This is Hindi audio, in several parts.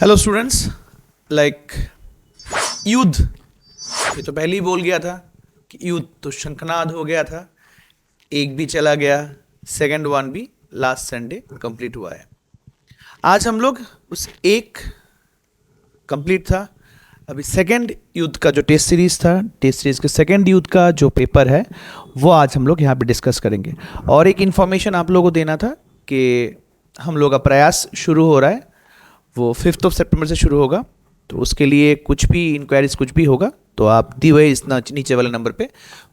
Hello students. लाइक युद्ध, ये तो पहले ही बोल गया था कि युद्ध तो शंखनाद हो गया था। एक भी चला गया, सेकंड वन भी लास्ट संडे कंप्लीट हुआ है। आज हम लोग उस एक कंप्लीट था। अभी सेकंड युद्ध का जो टेस्ट सीरीज था, टेस्ट सीरीज के सेकंड युद्ध का जो पेपर है वो आज हम लोग यहाँ पे डिस्कस करेंगे। और एक इन्फॉर्मेशन आप लोगों को देना था कि हम लोग का प्रयास शुरू हो रहा है, वो 5 सितंबर से शुरू होगा। तो उसके लिए कुछ भी इंक्वायरीज कुछ भी होगा तो आप दी हुए इस नीचे वाले नंबर पे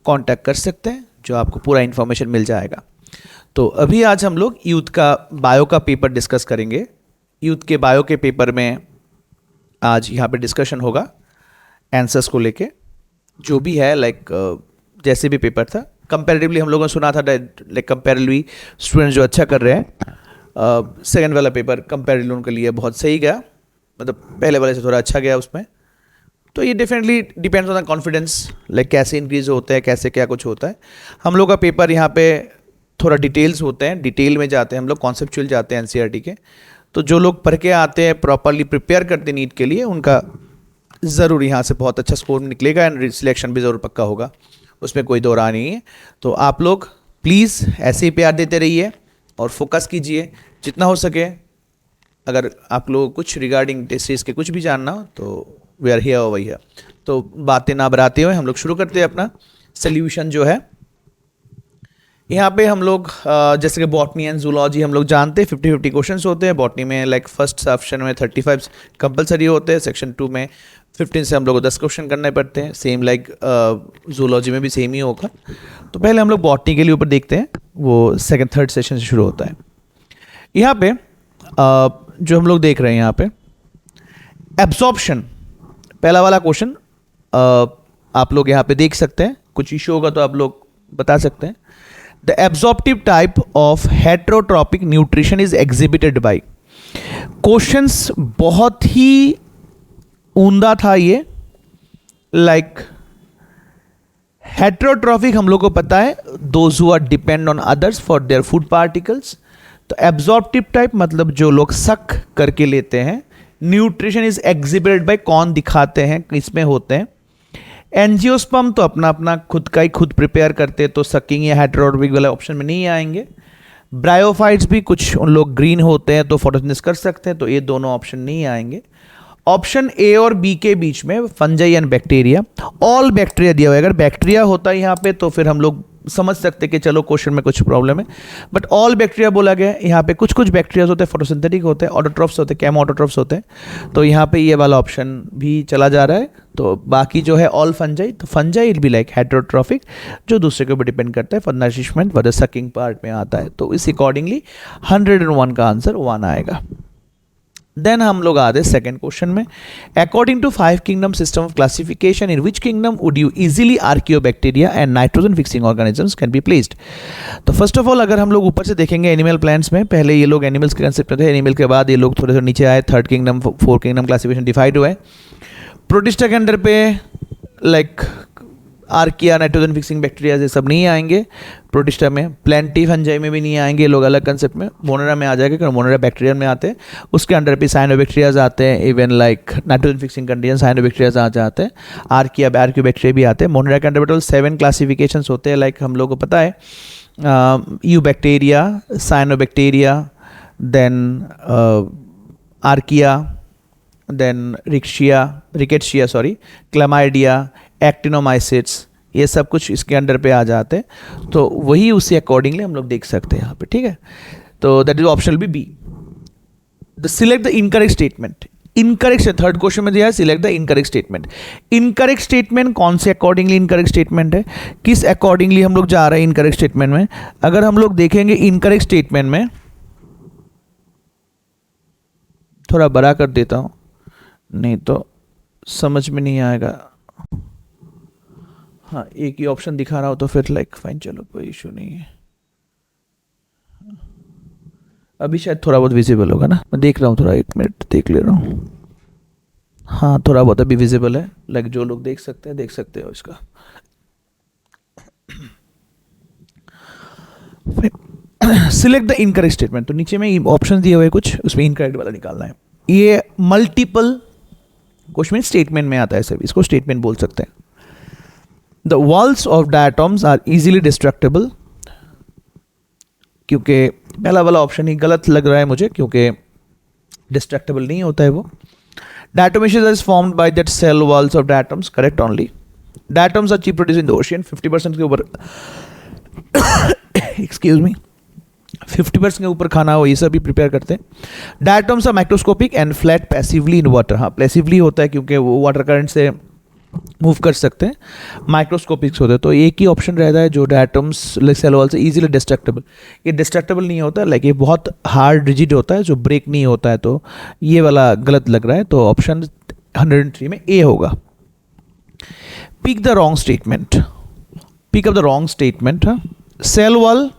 कांटेक्ट कर सकते हैं, जो आपको पूरा इन्फॉर्मेशन मिल जाएगा। तो अभी आज हम लोग यूथ का बायो का पेपर डिस्कस करेंगे। यूथ के बायो के पेपर में आज यहाँ पे डिस्कशन होगा आंसर्स को लेके, जो भी है जैसे भी पेपर था कंपैरेटिवली हम लोगों ने सुना था लाइक कंपैरेटिवली स्टूडेंट्स जो अच्छा कर रहे हैं, सेकंड वाला पेपर कंपैरेटिवली उनके लिए बहुत सही गया, मतलब पहले वाले से थोड़ा अच्छा गया उसमें। तो ये definitely depends on the confidence, like कैसे इंक्रीज होता है, कैसे क्या कुछ होता है। हम लोग का पेपर यहाँ पे थोड़ा डिटेल्स होते हैं, डिटेल में जाते हैं हम लोग, कॉन्सेप्चुअल जाते हैं एनसीईआरटी के। तो जो लोग पढ़ के आते हैं, प्रॉपरली प्रिपेयर करते हैं नीट के लिए, उनका ज़रूर यहाँ से बहुत अच्छा स्कोर निकलेगा एंड सिलेक्शन भी ज़रूर पक्का होगा, उसमें कोई दो राय नहीं है। तो आप लोग प्लीज़ ऐसे ही प्यार देते रहिए और फोकस कीजिए जितना हो सके। अगर आप लोग कुछ रिगार्डिंग टेस्ट सीरीज के कुछ भी जानना हो तो we are here over here. तो बातें ना बढ़ाते हुए हम लोग शुरू करते हैं अपना सोल्यूशन जो है। यहाँ पे हम लोग जैसे कि बॉटनी एंड जूलॉजी हम लोग जानते हैं 50-50 क्वेश्चंस होते हैं। बॉटनी में लाइक फर्स्ट सेक्शन में 35 कंपलसरी होते हैं, सेक्शन 2 में 15 से हम लोग को 10 क्वेश्चन करने पड़ते हैं। सेम लाइक जूलॉजी में भी सेम ही होगा। तो पहले हम लोग बॉटनी के लिए ऊपर देखते हैं, वो सेकंड थर्ड सेशन से शुरू होता है। यहाँ पे जो हम लोग देख रहे हैं यहाँ पे एब्जॉर्प्शन, पहला वाला क्वेश्चन आप लोग यहाँ पे देख सकते हैं। कुछ इशू होगा तो आप लोग बता सकते हैं। The absorptive type of heterotrophic nutrition is exhibited by. Questions बहुत ही उम्दा था ये। लाइक हेटेरोट्रॉपिक हम लोग को पता है, those who are depend on others for their food particles. तो एब्जॉर्प्टिव टाइप मतलब जो लोग सक करके लेते हैं। न्यूट्रिशन इज एग्जिबिटेड बाय, कौन दिखाते हैं, किसमें होते हैं। एंजियोस्पर्म तो अपना अपना खुद का ही खुद प्रिपेयर करते हैं, तो सकिंग या हेटेरोट्रॉपिक वाले ऑप्शन में नहीं आएंगे। ब्रायोफाइट्स भी कुछ उन लोग ग्रीन होते हैं तो फोटोसिंथेसिस कर सकते हैं, तो ये दोनों ऑप्शन नहीं आएंगे। ऑप्शन ए और बी के बीच में fungi and bacteria, all bacteria दिया हुआ है। अगर बैक्टीरिया होता है यहाँ पे तो फिर हम लोग समझ सकते कि चलो क्वेश्चन में कुछ प्रॉब्लम है, बट ऑल बैक्टीरिया बोला गया है। यहाँ पे कुछ कुछ बैक्टीरिया होते हैं फोटोसिंथेटिक होते हैं, ऑटोट्रॉफ्स होते हैं, कैमो ऑटोट्रॉफ्स होते हैं। तो यहाँ पे ये वाला ऑप्शन भी चला जा रहा है। तो बाकी जो है ऑल फंजाई, तो fungi it be like heterotrophic, जो दूसरे के ऊपर डिपेंड करता है, for nourishment for the sucking part में आता है। तो इस अकॉर्डिंगली 101 का आंसर 1 आएगा। देन हम लोग आते हैं सेकेंड क्वेश्चन में। According to 5 kingdom system of classification, in which kingdom would you easily archaebacteria and nitrogen fixing organisms can be placed. तो फर्स्ट ऑफ ऑल अगर हम लोग ऊपर से देखेंगे एनिमल प्लांट्स में, पहले ये लोग एनिमल्स के कंसेप्ट में थे, एनिमल के बाद ये लोग थोड़े से नीचे आए, third kingdom 4 kingdom classification divide हुआ है। प्रोटिस्टा के अंडर पे like archaea, nitrogen fixing bacteria ये सब नहीं आएंगे प्रोटिस्टा में। प्लेंटी फंजाई में भी नहीं आएंगे, लोग अलग कंसेप्ट में। मोनेरा में आ जाएगा क्योंकि मोनेरा बैक्टीरिया में आते हैं। उसके अंडर पे साइनोबैक्टीरियाज आते हैं, even like nitrogen fixing condition cyanobacterias आ जाते हैं। आर्कियोबैक्टीरिया भी आते हैं। मोनेरा के अंडर टोटल 7 क्लासिफिकेशन होते हैं, लाइक हम लोग को पता है eubacteria, cyanobacteria, then archaea, then rickettsia chlamydia, actinomycetes, ये सब कुछ इसके अंडर पे आ जाते हैं। तो वही उसी अकॉर्डिंगली हम लोग देख सकते हैं यहाँ पे, ठीक है। तो that is option B. Select the incorrect statement. Incorrect third question में दिया है, select the incorrect statement. Incorrect statement कौन से अकॉर्डिंगली इनकरेक्ट स्टेटमेंट है, किस अकॉर्डिंगली हम लोग जा रहे हैं इनकरेक्ट स्टेटमेंट में। अगर हम लोग देखेंगे इनकरेक्ट स्टेटमेंट में, थोड़ा बड़ा कर देता हूँ नहीं तो समझ में नहीं आएगा। हाँ, एक ही ऑप्शन दिखा रहा हो तो फिर लाइक फाइन, चलो कोई इशू नहीं है। अभी शायद थोड़ा बहुत विजिबल होगा ना, मैं देख रहा हूँ, थोड़ा 1 मिनट देख ले रहा हूँ। हाँ, थोड़ा बहुत अभी विजिबल है, लाइक जो लोग देख सकते हो इसका। सिलेक्ट द इनकरेक्ट स्टेटमेंट, तो नीचे में ऑप्शन दिए हुए कुछ, उसमें इनकरेक्ट वाला निकालना है। ये मल्टीपल क्वेश्चन स्टेटमेंट में आता है सर, इसको स्टेटमेंट बोल सकते हैं. The walls of diatoms are easily destructible, क्योंकि पहला वाला ऑप्शन ही गलत लग रहा है मुझे, क्योंकि डिस्ट्रक्टेबल नहीं होता है वो. Diatomaceous is formed by that cell walls of diatoms, correct only. Diatoms are chief produce in the ocean, 50% के ऊपर एक्सक्यूज मी 50% के ऊपर खाना वो ये सब भी प्रिपेयर करते हैं. Diatoms are microscopic and float passively in water. हाँ, पैसिवली होता है क्योंकि वो वाटर करंट से मूव कर सकते हैं. माइक्रोस्कोपिक्स होते हैं. तो एक ही ऑप्शन रहता है जो डायटॉम्स सेल वॉल से इजीली डिस्ट्रक्टेबल. ये डिस्ट्रक्टेबल नहीं होता, लाइक ये बहुत हार्ड रिजिड होता है जो ब्रेक नहीं होता है. तो ये वाला गलत लग रहा है, तो ऑप्शन 103 में ए होगा. Pick the wrong statement. Pick up the wrong statement. Cell wall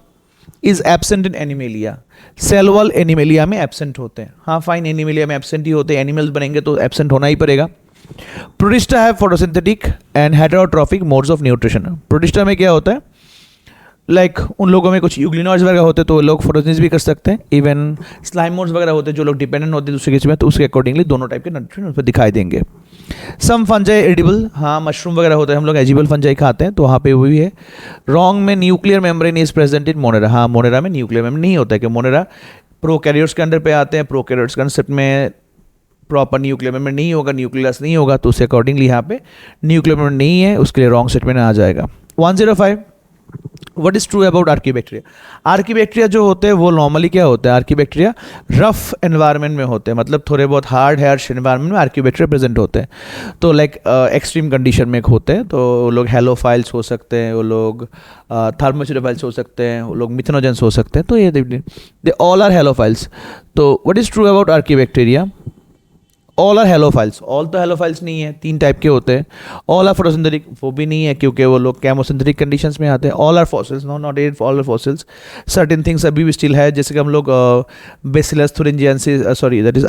is absent in animalia. Cell wall animalia में एब्सेंट होते हैं. हाँ फाइन, एनिमेलिया में एब्सेंट ही होते हैं, एनिमल्स बनेंगे तो एब्सेंट होना ही पड़ेगा. प्रोटिस्टा है photosynthetic and heterotrophic modes of nutrition. Protista में क्या होता है, लाइक उन लोगों में कुछ यूग्लिनॉइड्स वगैरह होते हैं तो वो लोग फोटोसिंथेसिस भी कर सकते हैं. इवन स्लाइमोड्स वगैरह होते हैं जो लोग डिपेंडेंट होते हैं दूसरे किसी में, तो उसके अकॉर्डिंगली दोनों टाइप के न्यूट्रिशन उस पर दिखाई देंगे. सम फंजाई एडिबल. हाँ, मशरूम वगैरह होते हैं, हम लोग एजिबल फंजाई खाते हैं, तो वहाँ पे वो भी है. रॉन्ग में nuclear membrane is present in Monera. हाँ, मोनेरा में न्यूक्लियर मेम्ब्रेन नहीं होता है, कि मोनेरा प्रोकैरियोट्स के अंडर पे आते हैं. प्रोकैरियोट्स कंसेप्ट में प्रॉपर न्यूक्लियर मेम्ब्रेन नहीं होगा, न्यूक्लियस नहीं होगा, तो उससे अकॉर्डिंगली यहाँ पे न्यूक्लियर मेम्ब्रेन नहीं है, उसके लिए रॉन्ग स्टेटमेंट आ जाएगा. 105. What is true about archaebacteria. Archaebacteria जो होते हैं वो नॉर्मली क्या होते हैं, आर्कीबैक्टीरिया रफ एनवायरनमेंट में होते हैं, मतलब थोड़े बहुत हार्ड हार्श एनवायरनमेंट में आर्कीबैक्टीरिया प्रेजेंट होते हैं. तो लाइक एक्सट्रीम कंडीशन में होते हैं, तो वो लोग हेलोफाइल्स हो सकते हैं, वो लोग थर्मोसिडोफाइल्स हो सकते हैं, वो लोग मिथेनोजेंस हो सकते हैं. तो ये दे ऑल आर हेलोफाइल्स. तो what is true about archaebacteria. All are halophiles. All तो हेलोफाइल्स नहीं है, 3 टाइप के होते हैं. ऑल आर फोटोसिंथेटिक, वो भी नहीं है क्योंकि वो लोग केमोसिंथेटिक कंडीशंस में आते हैं. All are fossils, no not at all are fossils. Certain things अभी भी स्टिल है, जैसे कि हम लोग bacillus thuringiensis, sorry that is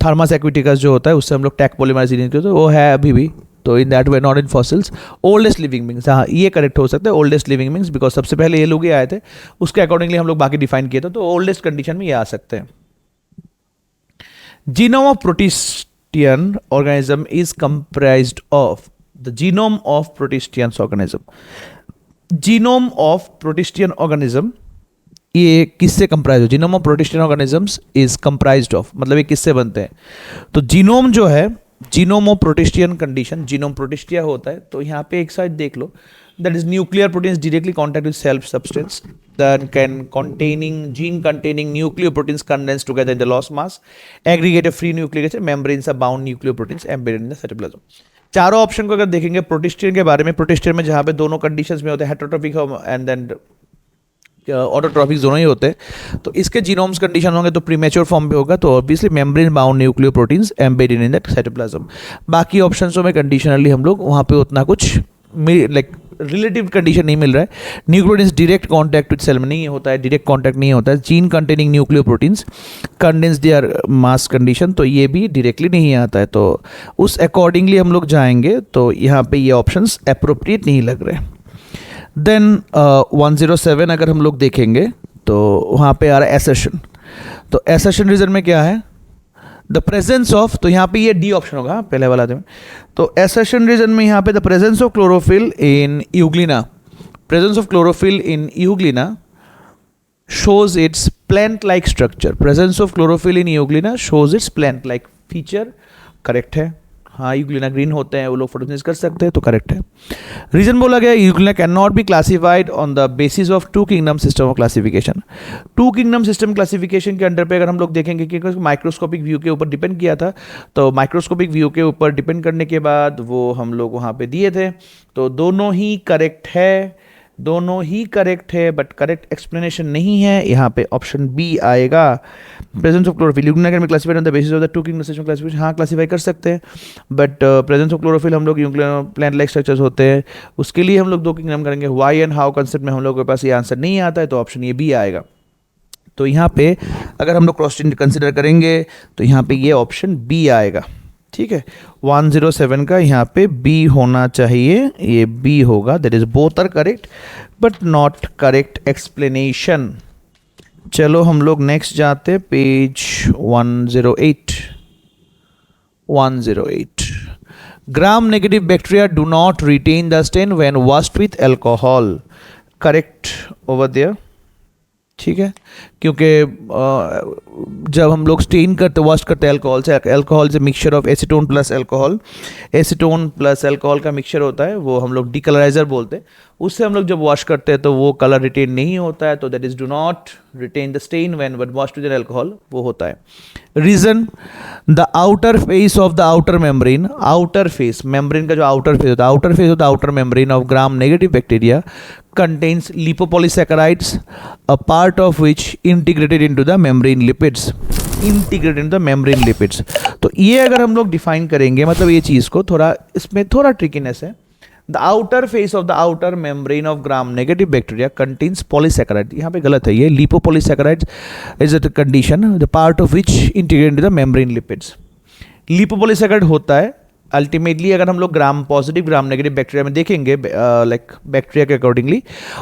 thermus aquaticus जो होता है, उससे हम लोग टैक पॉलीमराइज करते हैं, वो है अभी भी. तो in that way not in fossils. Oldest living beings, हाँ ये करेक्ट हो सकता है, ओल्डेस्ट लिविंग बींग्स, बिकॉज सबसे पहले ये लोग ही आए थे, उसके अकॉर्डिंगली हम लोग बाकी डिफाइन किए थे, तो ओल्डेस्ट कंडीशन में ये आ सकते हैं. Genome of protistan organism is comprised of. The genome of protistan organism. Genome of protistan organism ये किससे कंप्राइज हो. Genome of protistan organisms is comprised of, मतलब ये किससे बनते हैं. तो जीनोम जो है, genome of protistan condition, genome protista होता है. तो यहाँ पे एक साइड देख लो, that is nuclear proteins directly contact with cell substance that can containing gene containing nucleoproteins condensed together in the lost mass, aggregate of free nucleic acid, membranes of bound nucleoproteins embedded in the cytoplasm. चारों ऑप्शन को अगर देखेंगे प्रोटिस्टियन के बारे में, प्रोटिस्टियन में जहाँ पे दोनों कंडीशंस में होते हैं, हेटेरोट्रॉपिक एंड देन ऑटोट्रॉपिक दोनों ही होते हैं, तो इसके जीनोम्स कंडीशन होंगे तो प्रीमेच्योर फॉर्म पे होगा, तो obviously membrane bound nucleoproteins embedded in that cytoplasm. बाकी ऑप्शंसों में कंडीशनली हम लोग वहाँ पे उतना कुछ लाइक रिलेटिव कंडीशन नहीं मिल रहा है. Nucleoproteins direct contact with cell में नहीं होता है, डायरेक्ट कांटेक्ट नहीं होता है. Gene containing nucleoproteins condense their mass condition, तो ये भी डायरेक्टली नहीं आता है, तो उस अकॉर्डिंगली हम लोग जाएंगे. तो यहाँ पे ये ऑप्शंस अप्रोप्रिएट नहीं लग रहे. देन 107 अगर हम लोग देखेंगे तो वहाँ पे आ रहा है एसर्शन. तो एसर्शन रीजन में क्या है, द प्रेजेंस ऑफ, तो यहाँ पे ये डी ऑप्शन होगा पहले वाला में. तो एसर्शन रीजन में यहाँ पे the presence of chlorophyll in Euglena, presence of chlorophyll in Euglena shows its plant-like structure. Presence of chlorophyll in euglena shows its plant-like feature. Correct है. हाँ, यूग्लिना ग्रीन होते हैं, वो लोग फोटोसिंथेसिस कर सकते हैं, तो करेक्ट है. रीजन बोला गया Euglena can not be classified on the basis of 2 kingdom system of classification. 2 kingdom system classification के अंडर पे अगर हम लोग देखेंगे कि माइक्रोस्कोपिक व्यू के ऊपर डिपेंड किया था, तो माइक्रोस्कोपिक व्यू के ऊपर डिपेंड करने के बाद वो हम लोग वहाँ पे दिए थे, तो दोनों ही करेक्ट है, दोनों ही करेक्ट है, बट करेक्ट एक्सप्लेनेशन नहीं है. यहाँ पे ऑप्शन बी आएगा. Presence of chlorophyll Euglena can be classified on the basis of the 2 kingdom system classification. हाँ, क्लासिफाई कर सकते हैं, बट प्रेजेंस ऑफ क्लोरोफिल हम लोग यूग्लिना प्लांट लाइक स्ट्रक्चर्स होते हैं, उसके लिए हम लोग 2 किंगडम करेंगे. वाई एंड हाउ कंसेप्ट में हम लोग के पास ये आंसर नहीं आता है, तो ऑप्शन ये बी आएगा. तो यहाँ पे अगर हम लोग क्रॉस कंसिडर करेंगे तो यहाँ पे ये ऑप्शन बी आएगा. ठीक है, 107 का यहाँ पे बी होना चाहिए, ये बी होगा. That is both are correct but not correct explanation. चलो हम लोग नेक्स्ट जाते, page 108. 108. Gram negative bacteria do not retain the stain when washed with alcohol. Correct over there. ठीक है, क्योंकि जब हम लोग स्टेन करते वॉश करते हैं अल्कोहल से mixture of acetone plus alcohol का मिक्सचर होता है, वो हम लोग डीकलराइजर बोलते हैं. उससे हम लोग जब वॉश करते हैं तो वो कलर रिटेन नहीं होता है, तो that is do not retain the stain when washed with alcohol, वो होता है. Reason, the outer face of the outer membrane, outer face membrane का जो आउटर फेस होता है, outer face of the outer membrane of gram negative bacteria contains lipopolysaccharides, a part of which integrated into the membrane lipids. Integrated into the membrane lipids. तो ये अगर हम लोग डिफाइन करेंगे, मतलब ये चीज़ को थोड़ा, इसमें थोड़ा ट्रिकीनेस है. The outer face of the outer membrane of gram negative bacteria contains polysaccharide. यहाँ पे गलत है, ये lipopolysaccharides is a condition the part of which integrated into the membrane lipids. Lipopolysaccharide होता है अल्टीमेटली, अगर हम लोग gram positive gram negative bacteria में देखेंगे, लाइक बैक्टीरिया के अकॉर्डिंगली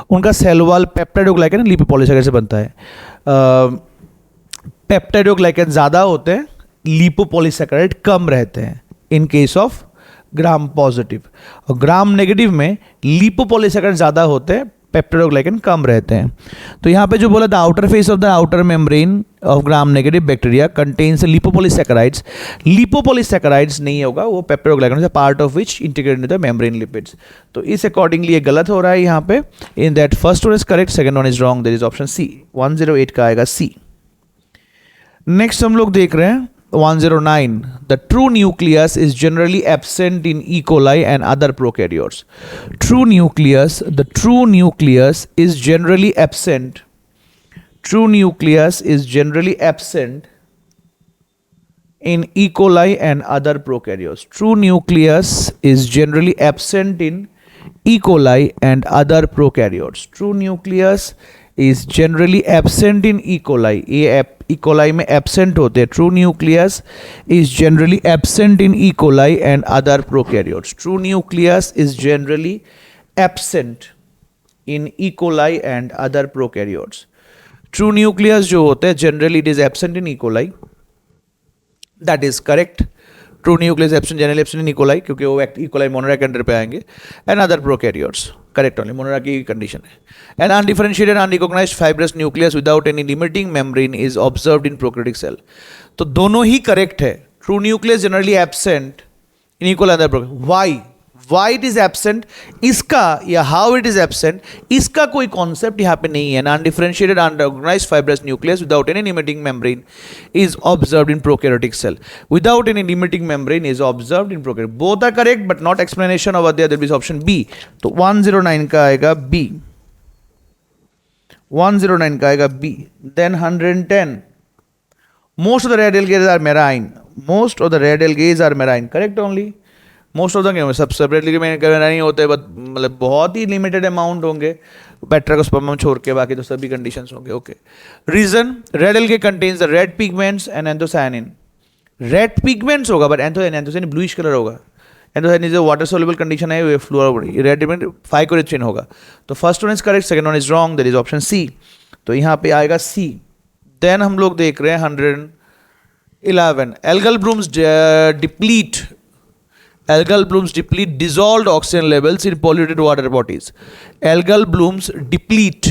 उनका सेल वॉल पेप्टाइडोग्लाइकन लिपोपॉलीसैकेराइड से बनता है. पेप्टाइडोग्लाइकन ज़्यादा होते हैं, लिपोपॉलीसैकेराइड कम रहते हैं in case of gram positive, और ग्राम नेगेटिव में लिपोपॉलीसैकेराइड ज़्यादा होते हैं, पेप्टाइडोग्लाइकन कम रहते हैं. तो यहाँ पे जो बोला the outer face of the outer membrane of gram negative bacteria contains lipopolysaccharides, lipopolysaccharides नहीं होगा, वो पेप्टाइडोग्लाइकन है, part of which integrated in the membrane lipids. तो इस अकॉर्डिंगली ये गलत हो रहा है यहाँ पे. In that first one is correct, second one is wrong, that is option C. 108 का आएगा सी. नेक्स्ट हम लोग देख रहे हैं 109. The true nucleus is generally absent in E. coli and other prokaryotes. True nucleus, the true nucleus is generally absent. True nucleus is generally absent in E. coli and other prokaryotes. True nucleus is generally absent in E. coli and other prokaryotes. True nucleus is generally absent in E. coli. ये E. coli में absent होते हैं. True nucleus is generally absent in E. coli and other prokaryotes. True nucleus is generally absent in E. coli and other prokaryotes. True nucleus जो होते हैं generally it is absent in E. coli. That is correct. True nucleus absent generally absent in E. coli, क्योंकि वो E. coli मोनोरा के अंडर पे आएंगे, and other prokaryotes. Correct only, Monera की कंडीशन है. An undifferentiated unrecognized fibrous nucleus without any limiting membrane is observed in prokaryotic cell. तो दोनों ही करेक्ट है. True nucleus generally absent in equal other prokaryote. Why it is absent, इसका या हाउ इट इज एब्सेंट, इसका कोई कॉन्सेप्ट यहाँ पे नहीं है. Undifferentiated unorganized fibrous nucleus without any limiting membrane is observed in prokaryotic cell. Without any limiting membrane is observed in prokaryote. Both are correct but not explanation of that is option B. तो 109 का आएगा बी. 109 का आएगा B. Then 110. Most of the red algae are marine. Most of the red algae are marine. Correct only. Most of the सब सेपरेटली नहीं होते, बट मतलब बहुत ही लिमिटेड अमाउंट होंगे पेट्राकोस्पर्मम छोड़ के, बाकी तो सभी कंडीशंस होंगे. Okay. Reason, red algae contains the red pigments and anthocyanin. Red pigments होगा बट एंथोसायनिन ब्लूइश कलर होगा. एंथोसायनिन जो वाटर सोल्युबल कंडीशन है वो फ्लोर रेड पिगमेंट फाइकोरिचिन होगा. तो first one is correct, second one is wrong, that is option C. तो यहाँ पे आएगा सी. देन हम लोग देख रहे हैं 111. Algal blooms deplete. Algal blooms deplete dissolved oxygen levels in polluted water bodies. Algal blooms deplete.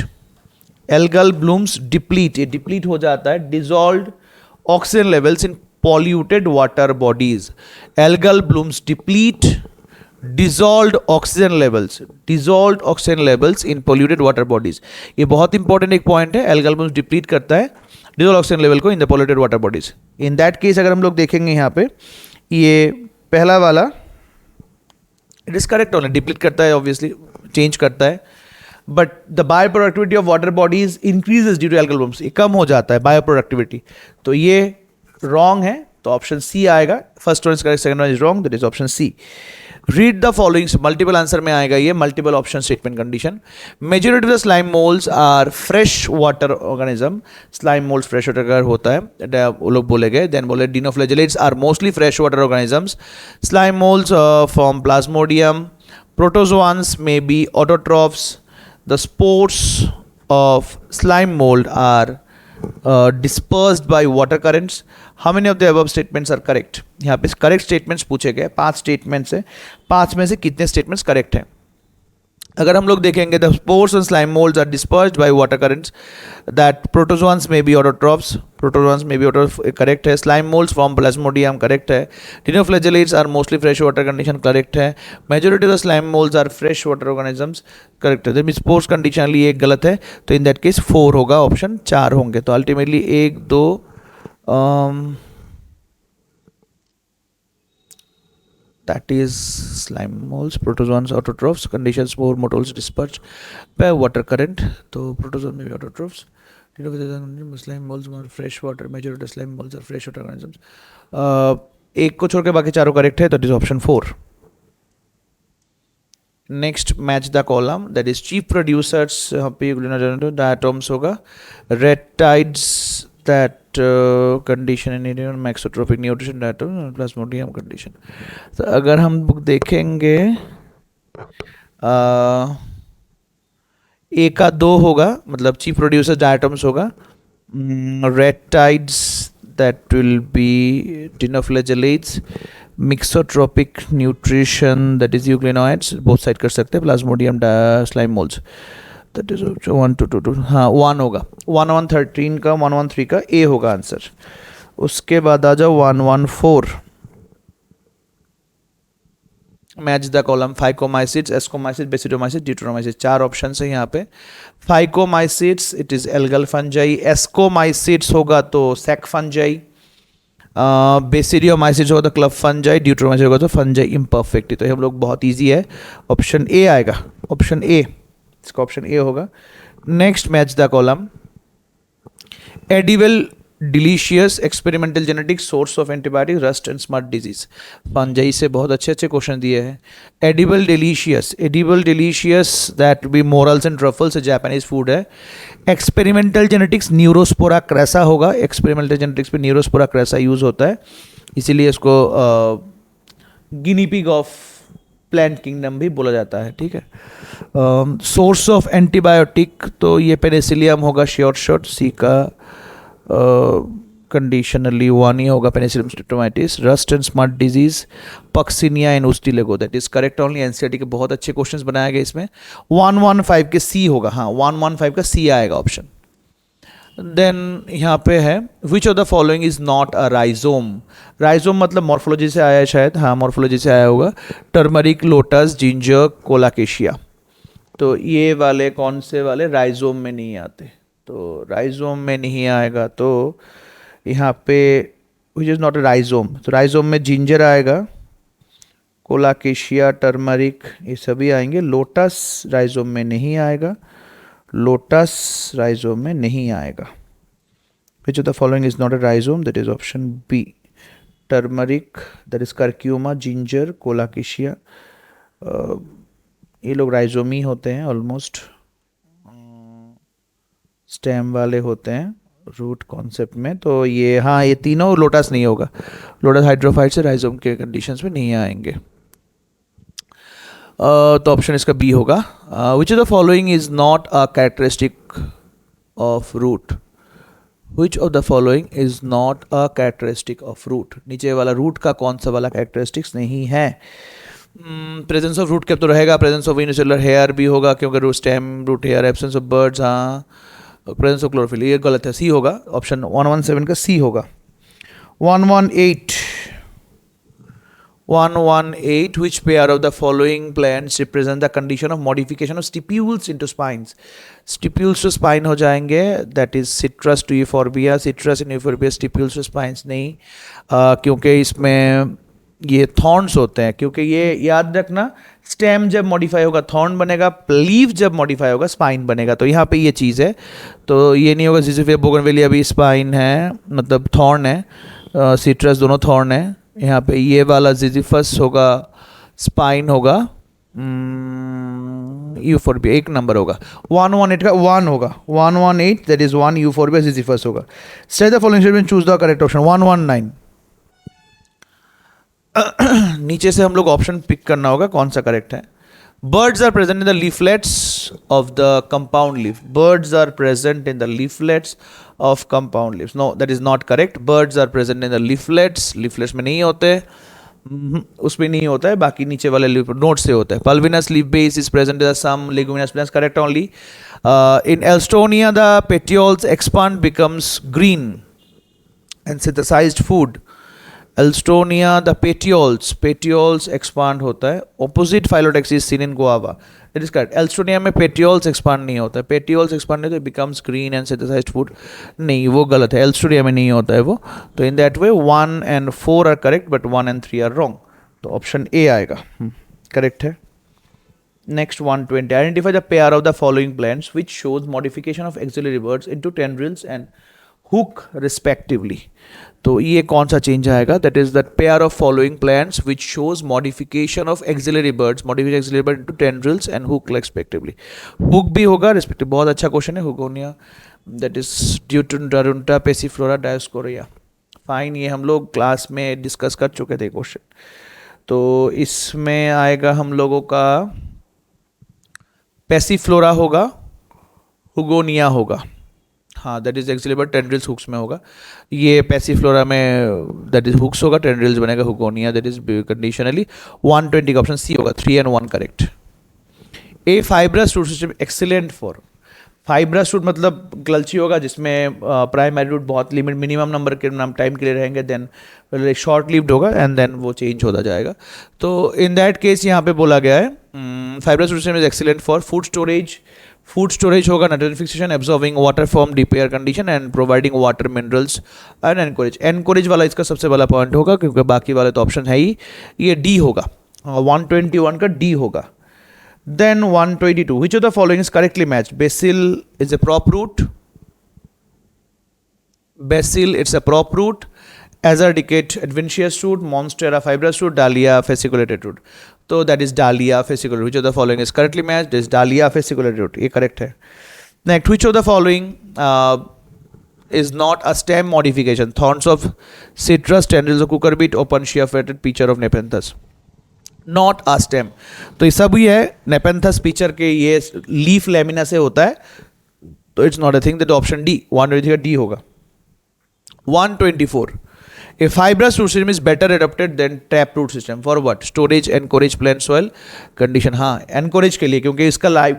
Algal blooms deplete. ये deplete हो जाता है dissolved oxygen levels in polluted water bodies. Algal blooms deplete dissolved oxygen levels. Dissolved oxygen levels in polluted water bodies. ये बहुत इंपॉर्टेंट एक पॉइंट है. Algal blooms deplete करता है dissolved oxygen level को in the polluted water bodies. In that case अगर हम लोग देखेंगे यहाँ पे, ये पहला वाला it is correct only. Deplete करता है, ऑब्वियसली चेंज करता है, but the bio productivity of water bodies increases due to algal blooms. ये कम हो जाता है बायो प्रोडक्टिविटी. तो ये रॉन्ग है, तो ऑप्शन सी आएगा. First one is correct, second one is wrong, that is option C. Read the following. Multiple answer में आएगा ये, multiple option statement condition. Majority of the slime moulds are fresh water organism. Slime moulds fresh water का होता है, वो लोग बोले गए. देन बोले dinoflagellates are mostly fresh water organisms. Slime moulds from plasmodium. Protozoans may be autotrophs. The spores of slime mould are dispersed by water currents. How many of the above statements are correct? यहाँ पे करेक्ट स्टेटमेंट्स पूछे गए, 5 स्टेटमेंट्स है, 5 में से कितने स्टेटमेंट्स करेक्ट हैं? अगर हम लोग देखेंगे the spores and slime moulds are dispersed by water currents, that protozoans may be autotrophs, protozoans may be auto correct है, slime moulds from plasmodium correct है, dinoflagellates are mostly fresh water condition correct है, majority of the slime moulds are fresh water organisms correct है। जब स्पोर्स कंडीशनली एक गलत है तो इन दैट केस 4 होगा, ऑप्शन 4 होंगे। तो ultimately 1 2 that is slime moles, protozoans, autotrophs, conditions more moles dispersed by water current, तो protozoan में भी autotrophs, slime moles more fresh water, majority of slime moles are fresh water organisms, एक को छोड़ के बाकी चारों करेक्ट है, तो it is option 4। Next match the column, that is chief producers, यहाँ पे डायटोम्स होगा, red tides that condition in Indian maxotropic nutrition diet plasmodium condition। तो अगर हम बुक देखेंगे ए का 2 होगा, मतलब चीफ प्रोड्यूसर डायटम्स होगा, red tides that will be dinoflagellates, mixotrophic nutrition that is euglenoids, both side कर सकते हैं, plasmodium slime moulds, that is 1 2 2 2, हाँ 1 होगा, 1 1 13 का 1 1 3 का ए होगा आंसर। उसके बाद आ जाओ 1 1 4, match the column, phycomycetes, ascomycetes, basidiomycetes, deuteromycetes, 4 option है यहाँ पे। Phycomycetes it is algal fungi, ascomycetes होगा तो सैक फंजाई, बेसिडियोमाइसिट्स होगा तो क्लब फंजाई, ड्यूटेरोमाइसिट्स होगा तो फंजाई इम्परफेक्ट। तो हम लोग बहुत ईजी है, ऑप्शन ए आएगा, ऑप्शन ए, इसका ऑप्शन ए होगा। Next match the column, edible delicious experimental genetics source of antibiotic rust and smut disease, fungi से बहुत अच्छे अच्छे क्वेश्चन दिए हैं। Edible delicious that be morels and truffles, Japanese food है। एक्सपेरिमेंटल जेनेटिक्स न्यूरोस्पोरा क्रैसा होगा, एक्सपेरिमेंटल जेनेटिक्स पे न्यूरोस्पोरा क्रैसा यूज होता है, इसीलिए इसको guinea pig of plant kingdom भी बोला जाता है, ठीक है। सोर्स ऑफ एंटीबायोटिक तो ये पेनिसिलियम होगा, श्योर शॉट, सी का कंडीशनली 1 ही होगा, penicillium streptomyces. Rust and smut disease, puccinia and ustilago, that is correct only, NCERT के बहुत अच्छे क्वेश्चंस बनाए गए इसमें। 115 के सी होगा, हाँ 115 का सी आएगा ऑप्शन। देन यहाँ पे है विच of the following is not a rhizome, rhizome मतलब मॉर्फोलॉजी से आया है शायद, हाँ मॉर्फोलॉजी से आया होगा, टर्मरिक, लोटस, जिंजर, कोलाकेशिया। तो ये वाले कौन से वाले राइजोम में नहीं आते, तो राइजोम में नहीं आएगा, तो यहाँ पे which is not a rhizome, तो राइजोम में जिंजर आएगा, कोलाकेशिया, टर्मरिक ये सभी आएंगे। लोटस राइजोम में नहीं आएगा, लोटस राइजोम में नहीं आएगा। Which of the following is not a rhizome, that is option B, turmeric, that is curcuma, ginger, colocasia, ये लोग राइजोम ही होते हैं, ऑलमोस्ट स्टेम वाले होते हैं रूट कॉन्सेप्ट में, तो ये हाँ ये तीनों, लोटस नहीं होगा, लोटस हाइड्रोफाइट से राइजोम के कंडीशंस में नहीं आएंगे, तो ऑप्शन इसका बी होगा। Which of the following is not a characteristic of root, which of the following is not a characteristic of root, नीचे वाला रूट का कौन सा वाला कैरेक्टरिस्टिक्स नहीं है। प्रेजेंस ऑफ रूट कैप तो रहेगा, प्रेजेंस ऑफ यूनिसेलुलर हेयर भी होगा क्योंकि root stem root hair, absence of birds, हाँ प्रेजेंस ऑफ क्लोरोफिल, ये गलत है, सी होगा, ऑप्शन 117 का सी होगा। 118 which pair of the following plants represent the condition of modification of stipules into spines, stipules to spine हो जाएंगे, that is citrus to euphorbia, citrus and euphorbia stipules to spines नहीं, क्योंकि इसमें ये थॉर्न्स होते हैं, क्योंकि ये याद रखना स्टेम जब मॉडिफाई होगा थॉर्न बनेगा, लीफ जब मॉडिफाई होगा स्पाइन बनेगा, तो यहाँ पे ये चीज़ है, तो ये नहीं होगा। जिसे बोगनवेलिया भी स्पाइन है, मतलब थॉर्न है, सिट्रस दोनों थॉर्न है, यहाँ पे ये वाला जिजिफस होगा, स्पाइन होगा, यूफोर्बिया 1 नंबर होगा, 118 का 1 होगा, 118 दैट इज 1 यूफोर्बिया जिजिफस होगा। State the following statement, choose the correct option. 119 नीचे से हम लोग ऑप्शन पिक करना होगा कौन सा करेक्ट है। Birds are present in the leaflets of the compound leaf. Birds are present in the leaflets of compound leaves. No, that is not correct. Birds are present in the leaflets. Leaflets में नहीं होते, उसमें नहीं होता है, बाकी नीचे वाले लीफ नोट से होता है. Pulvinous leaf base is present in the some leguminous plants. Correct only. In Elstonia, the petioles expand, becomes green and synthesized food. Elstonia, the petioles expand होता है. Opposite phyllodex is seen in guava. That is correct. Elstonia में petioles expand नहीं होता है. Petioles expand नहीं तो becomes green and synthesized food. नहीं, वो गलत है. Elstonia में नहीं होता है वो. तो in that way 1 and 4 are correct, but 1 and 3 are wrong. तो option A आएगा. Correct है. Next 120. Identify the pair of the following plants which shows modification of axillary birds into tendrils and hook respectively. तो ये कौन सा चेंज आएगा? That is that pair of following plants which shows modification of axillary birds, modification axillary bud into tendrils and hook respectively. Hook भी होगा रेस्पेक्टिव. बहुत अच्छा क्वेश्चन है. हुगोनिया, दैट इज ड्यूटुंडारुंटा पेसिफ्लोरा डायोस्कोरिया. फाइन, ये हम लोग क्लास में डिस्कस कर चुके थे क्वेश्चन. तो इसमें आएगा हम लोगों का पेसिफ्लोरा होगा, हुगोनिया होगा. हाँ, that is actually but tendrils hooks में होगा. ये पेसिफ्लोरा में दैट इज हुक्स होगा, टेंड्रिल्स बनेगा हुगोनिया. दैट इज कंडीशनली 120 का ऑप्शन सी होगा. 3 and 1 correct. A fibrous root system excellent for. Fibrous root मतलब गलची होगा जिसमें प्राइमरी रूट बहुत लिमिट मिनिमम नंबर के टाइम के लिए रहेंगे, देन शॉर्ट लिव्ड होगा एंड देन वो चेंज होता जाएगा. तो इन दैट केस यहाँ पे बोला गया है fibrous root system is excellent for food storage. Food storage होगा, nitrogen fixation, absorbing water from deep air condition and providing water minerals and anchorage. Anchorage वाला इसका सबसे बड़ा पॉइंट होगा क्योंकि बाकी वाले तो ऑप्शन है ही. ये डी होगा. 121 का डी होगा. Then 122. Which of the following is correctly matched? Basil is a prop root. Basil, it's a prop root. Azardicate adventitious root. Monstera fibrous root. Dahlia fasciculated root. So that is Dahlia fasciculated. Which of the following is correctly matched? This Dahlia fasciculated root. ये correct है. Next, which of the following is not a stem modification? Thorns of citrus, tendrils of cucurbit, Opuntia fretted, pitcher of Nepenthes. Not a stem. तो ये सब ही है नेपेंथस पिक्चर के, ये लीफ लेमिना से होता है. तो it's not a thing. That option D 123 का डी होगा. 124. A fibrous root system is better adapted than tap root system for what? Storage, anchorage, plant soil condition. हाँ, एनकोरेज के लिए, क्योंकि इसका लाइफ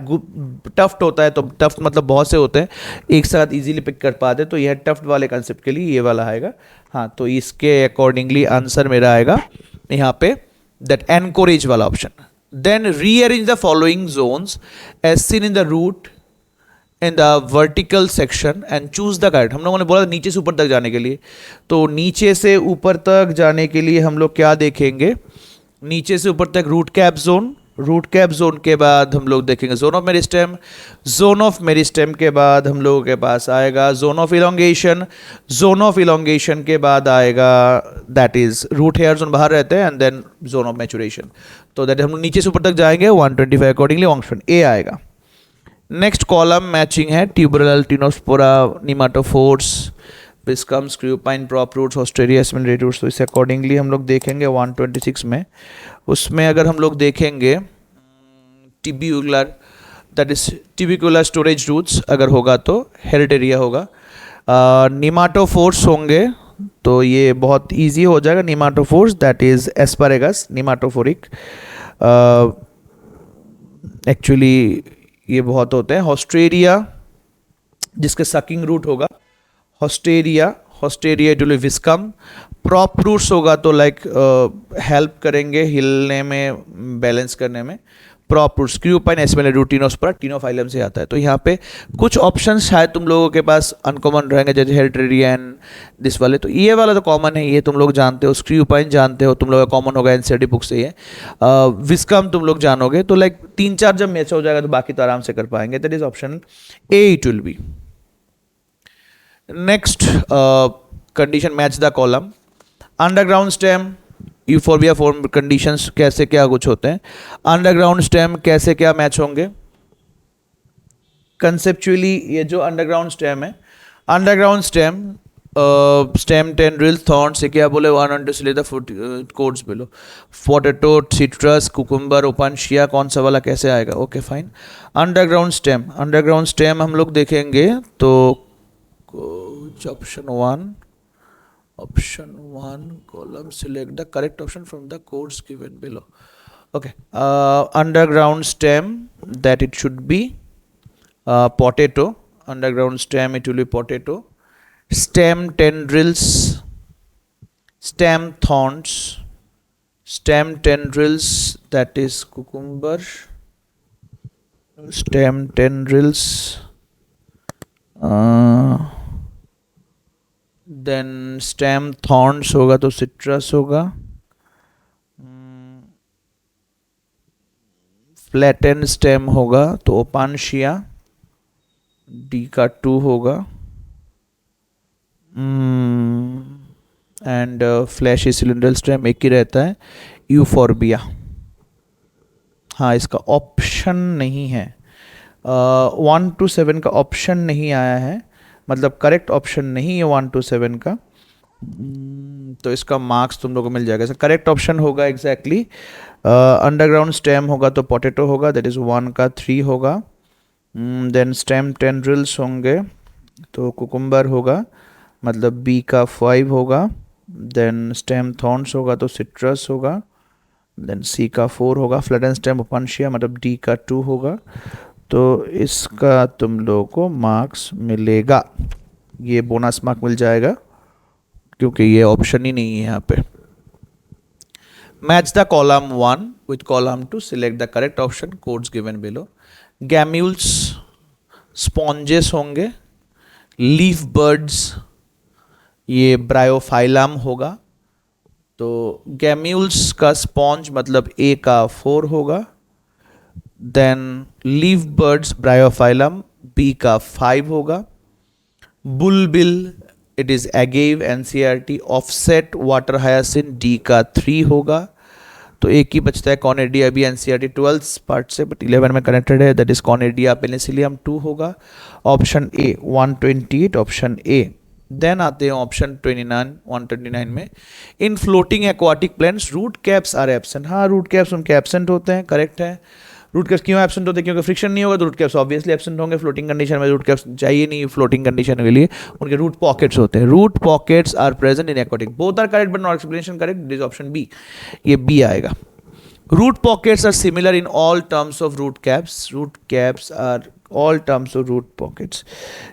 टफ्ट होता है. तो टफ्ट मतलब बहुत से होते हैं, एक साथ इजीली पिक कर पाते. तो यह टफ्ट वाले कंसेप्ट के लिए ये वाला आएगा. हाँ, तो इसके अकॉर्डिंगली आंसर मेरा आएगा यहाँ पे that encourage वाला option. Then rearrange the following zones as seen in the root in the vertical section and choose the correct. हम लोगों ने बोला नीचे से ऊपर तक जाने के लिए, तो नीचे से ऊपर तक जाने के लिए हम लोग क्या देखेंगे? नीचे से ऊपर तक root cap zone. Root cap zone के बाद हम लोग देखेंगे zone of meristem. Zone of meristem के बाद हम लोगों के पास आएगा zone of elongation. Zone of elongation के बाद आएगा that is root hair zone बाहर रहते हैं and then zone of maturation. तो दैट हम लोग नीचे से ऊपर तक जाएंगे. 125 अकॉर्डिंगली ऑप्शन ए आएगा. नेक्स्ट कॉलम मैचिंग है. Tuberous, tinospora, pneumatophores, pisum, screwpine, prop roots, ऑस्ट्रेरिया, एस्मिनरेट रूट्स. तो इससे अकॉर्डिंगली हम लोग देखेंगे 126 में. उसमें अगर हम लोग देखेंगे tubular, that is tubercular storage roots अगर होगा तो हेरिटेरिया होगा. निमाटोफोर्स होंगे तो ये बहुत इजी हो जाएगा. निमाटोफोर्स दैट इज एस्पारेगस, निमाटोफोरिक. एक्चुअली ये बहुत होते हैं. हॉस्ट्रेरिया जिसके सकिंग रूट होगा, हॉस्टेरिया, हॉस्टेरिया इटुली विस्कम. प्रॉप रूट्स होगा तो लाइक हेल्प करेंगे हिलने में, बैलेंस करने में. प्रॉप रूट्स, क्रूपाइन, एस्मेलेट रूट, टिनोस्पोरा, टिनोफाइलम से आता है. तो यहाँ पे कुछ ऑप्शन शायद तुम लोगों के पास अनकॉमन रहेंगे, जैसे हेरिटेरिया एंड दिस वाले. तो ये वाला तो कॉमन है, ये तुम लोग जानते हो. स्क्रूपाइन जानते हो तुम लोग, कॉमन होगा एनसीईआरटी बुक से. ये विस्कम तुम लोग जानोगे. तो लाइक 3-4 जब मैच हो जाएगा तो बाकी तो आराम से कर पाएंगे. That is option A it will B. Next condition match the column. Underground stem, euphorbia form conditions कैसे क्या कुछ होते हैं. अंडरग्राउंड स्टेम कैसे क्या मैच होंगे कंसेप्चुअली. ये जो अंडरग्राउंड स्टेम है, underground stem stem tendril thorn से क्या बोले 100 से लेकर foot codes below. Potato, citrus, cucumber, opuntia, कौन सा वाला कैसे आएगा? Okay fine. अंडरग्राउंड स्टेम हम लोग देखेंगे तो option one column select the correct option from the codes given below. Okay, underground stem, that it should be potato. Underground stem, it will be potato. Stem tendrils, stem thorns, stem tendrils, that is cucumber. Stem tendrils, then stem thorns होगा तो citrus होगा. फ्लैटन स्टेम होगा तो ओपानशिया, डी का 2 होगा. एंड फ्लैशी सिलेंडर स्टेम एक ही रहता है, यूफोर्बिया. हाँ, इसका ऑप्शन नहीं है. 1 to 7 का ऑप्शन नहीं आया है, मतलब करेक्ट ऑप्शन नहीं है 1 to 7 का. तो इसका मार्क्स तुम लोगों को मिल जाएगा. करेक्ट ऑप्शन होगा एग्जैक्टली अंडरग्राउंड स्टेम होगा तो पोटैटो होगा, दैट इज़ 1 का 3 होगा. देन स्टेम टेंड्रिल्स होंगे तो कुकुम्बर होगा, मतलब बी का 5 होगा. देन स्टेम थॉर्न्स होगा तो सिट्रस होगा, देन सी का 4 होगा. फ्लैटन स्टेम ओपानशिया मतलब डी का 2 होगा. तो इसका तुम लोगों को मार्क्स मिलेगा, ये बोनस मार्क मिल जाएगा क्योंकि ये ऑप्शन ही नहीं है यहाँ पे. Match the column 1 with column 2, select the correct option, codes given below. Gemmules sponges होंगे. लीफ बर्ड्स ये ब्रायोफाइलम होगा. तो गैम्यूल्स का स्पॉन्ज मतलब ए का 4 होगा. Then leaf buds bryophyllum B का 5 होगा. Bulbil it is agave NCERT. Offset water hyacinth D का 3 होगा. तो एक ही बचता है कॉनेडिया, अभी एनसीईआरटी 12th पार्ट से बट 11 में कनेक्टेड है, दैट इज कॉनेडिया पेनिसिलियम 2 होगा. Option A 128, option A. Then आते हैं ऑप्शन 129 में. In floating aquatic plants root caps are absent. हाँ, रूट कैप्स उनके एब्सेंट होते हैं, करेक्ट है. रूट कैप्स क्यों एब्सेंट होते हैं? क्योंकि फ्रिक्शन नहीं होगा तो रूट कैप्स ऑब्वियसली एब्सेंट होंगे. फ्लोटिंग कंडीशन में रूट कैप्स चाहिए नहीं फ्लोटिंग कंडीशन के लिए, उनके रूट पॉकेट्स होते हैं. Root pockets are present in aquatic. Both are correct but not explanation correct. This option B, ये बी आएगा. Root pockets are similar in all terms of root caps. Root caps are all terms of root pockets.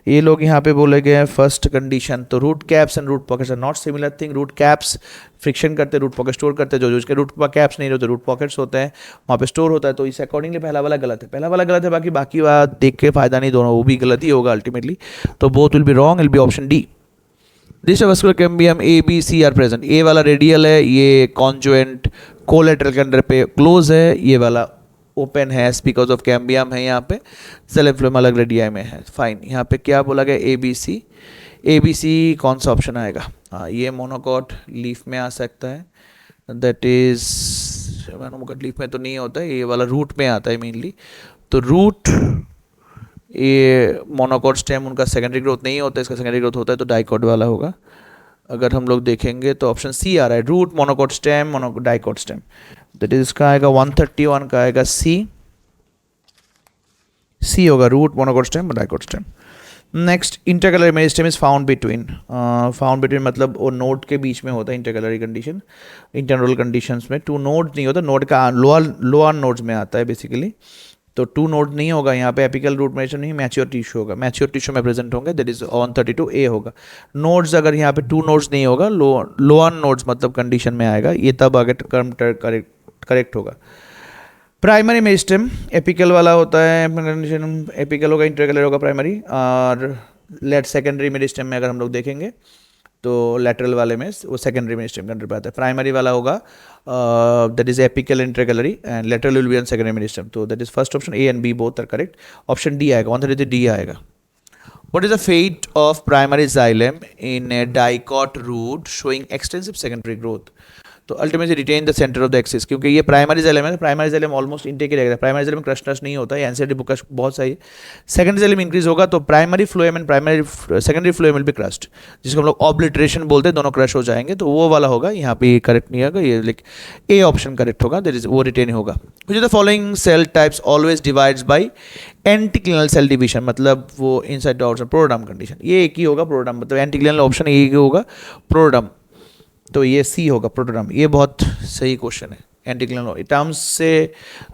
ये लोग यहाँ पे बोले गए हैं फर्स्ट कंडीशन. तो root caps and root pockets are not similar thing. Root caps friction करते, रूट पॉकेट स्टोर करते. जो उसके रूट कैप्स नहीं होते रूट पॉकेट्स होते हैं, वहाँ पे स्टोर होता है. तो इस अकॉर्डिंगली पहला वाला गलत है, पहला वाला गलत है. बाकी बात देख के फायदा नहीं, दोनों वो भी गलत ही होगा अल्टीमेटली. तो both will be wrong, will be option D. This vascular cambium A B C are present. A वाला रेडियल है, ये कॉन्जुएंट कोलेटरल के अंदर पे क्लोज है. ये वाला ओपन है बिकॉज ऑफ कैम्बियम है यहाँ पे. सेल फ्लोएम अलग रेडिया में है. फाइन. यहाँ पे क्या बोला गया? ए बी सी. ए बी सी कौन सा ऑप्शन आएगा? हाँ, ये मोनोकॉट लीफ में आ सकता है, दैट इज मोनोकॉट लीफ में तो नहीं होता है, ये वाला रूट में आता है मेनली. तो रूट, ये मोनोकॉट स्टेम उनका सेकेंडरी ग्रोथ नहीं होता है, इसका सेकेंडरी ग्रोथ होता है तो डाइकॉट वाला होगा. अगर हम लोग देखेंगे तो ऑप्शन सी आ रहा है, root monocot stem dicot stem. That is इसका आएगा 131 का आएगा सी. सी होगा root monocot stem dicot stem. Next, intercalary meristem is found between. Found between मतलब वो नोड के बीच में होता है इंटरकलरी कंडीशन. इंटरनल कंडीशंस में 2 नोड नहीं होता, नोड का लोअर नोड्स में आता है बेसिकली. तो 2 नोड नहीं होगा यहाँ पे. एपिकल रूट मेरिस्टेम नहीं, मैच्योर टिश्यू होगा. मैच्योर टिश्यू में प्रेजेंट होंगे, दैट इज 132 ए होगा. नोड्स अगर यहाँ पे 2 नोड्स नहीं होगा, लोअर नोड्स मतलब कंडीशन में आएगा, ये तब आगे करेक्ट होगा. प्राइमरी मेरिस्टेम एपिकल वाला होता है, एपिकल होगा, इंटरकलर होगा प्राइमरी. और लेट सेकेंडरी मेरिस्टेम में अगर हम लोग देखेंगे तो लेटरल वाले में वो सेकेंडरी मेरिस्टेम के अंदर पे आता है. प्राइमरी वाला होगा that is apical intercalary and lateral will be on secondary meristem. तो that is first option. A and B both are correct. Option D आएगा, 133 डी आएगा. What is the fate of primary xylem in a dicot root showing extensive secondary growth? तो ultimately retain the centre of the axis, क्योंकि ये प्राइमरी जेलम है, प्राइमरी जेलम ऑलमोस्ट इनटेक ही रहेगा, प्राइमरी जेलम में क्रश नहीं होता है, एनसीईआरटी बुक का बहुत सही है। सेकेंडरी जेलम इंक्रीज होगा तो primary phloem and primary secondary phloem will be crushed, जिसको हम लोग ऑब्लिटरेशन बोलते हैं, दोनों क्रश हो जाएंगे, तो वो वाला होगा, यहाँ पे करेक्ट नहीं होगा, ये लाइक ए ऑप्शन करेक्ट होगा, दैट इज वो रिटेन होगा। Which of the following cell types always divides by anticlinal cell division, मतलब वो inside the outside protoderm condition, ये एक ही होगा प्रोडर्म, मतलब एंटीक्लिनल ऑप्शन एक ही होगा प्रोडर्म, तो ये सी होगा प्रोटोडर्म। ये बहुत सही क्वेश्चन है। एंटीक्लिनल टर्म्स से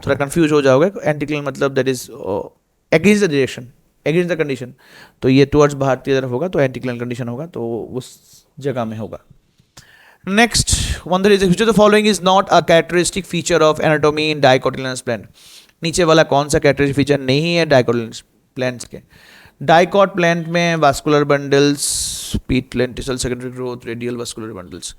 थोड़ा कंफ्यूज हो जाओगे, एंटीक्लिनल मतलब that is against the direction, against the condition, तो ये टुवर्ड्स बाहर की तरफ होगा, तो एंटीक्लिनल कंडीशन होगा, तो उस जगह में होगा। Next one the which of the following is not a characteristic feature of anatomy in dicotyledonous plant, नीचे वाला कौन सा कैरेक्टरिस्टिक फीचर नहीं है डाइकोटिलेनस प्लांट्स के। डाइकॉट प्लांट में vascular bundles, pith lenticel secondary growth, radial vascular bundles,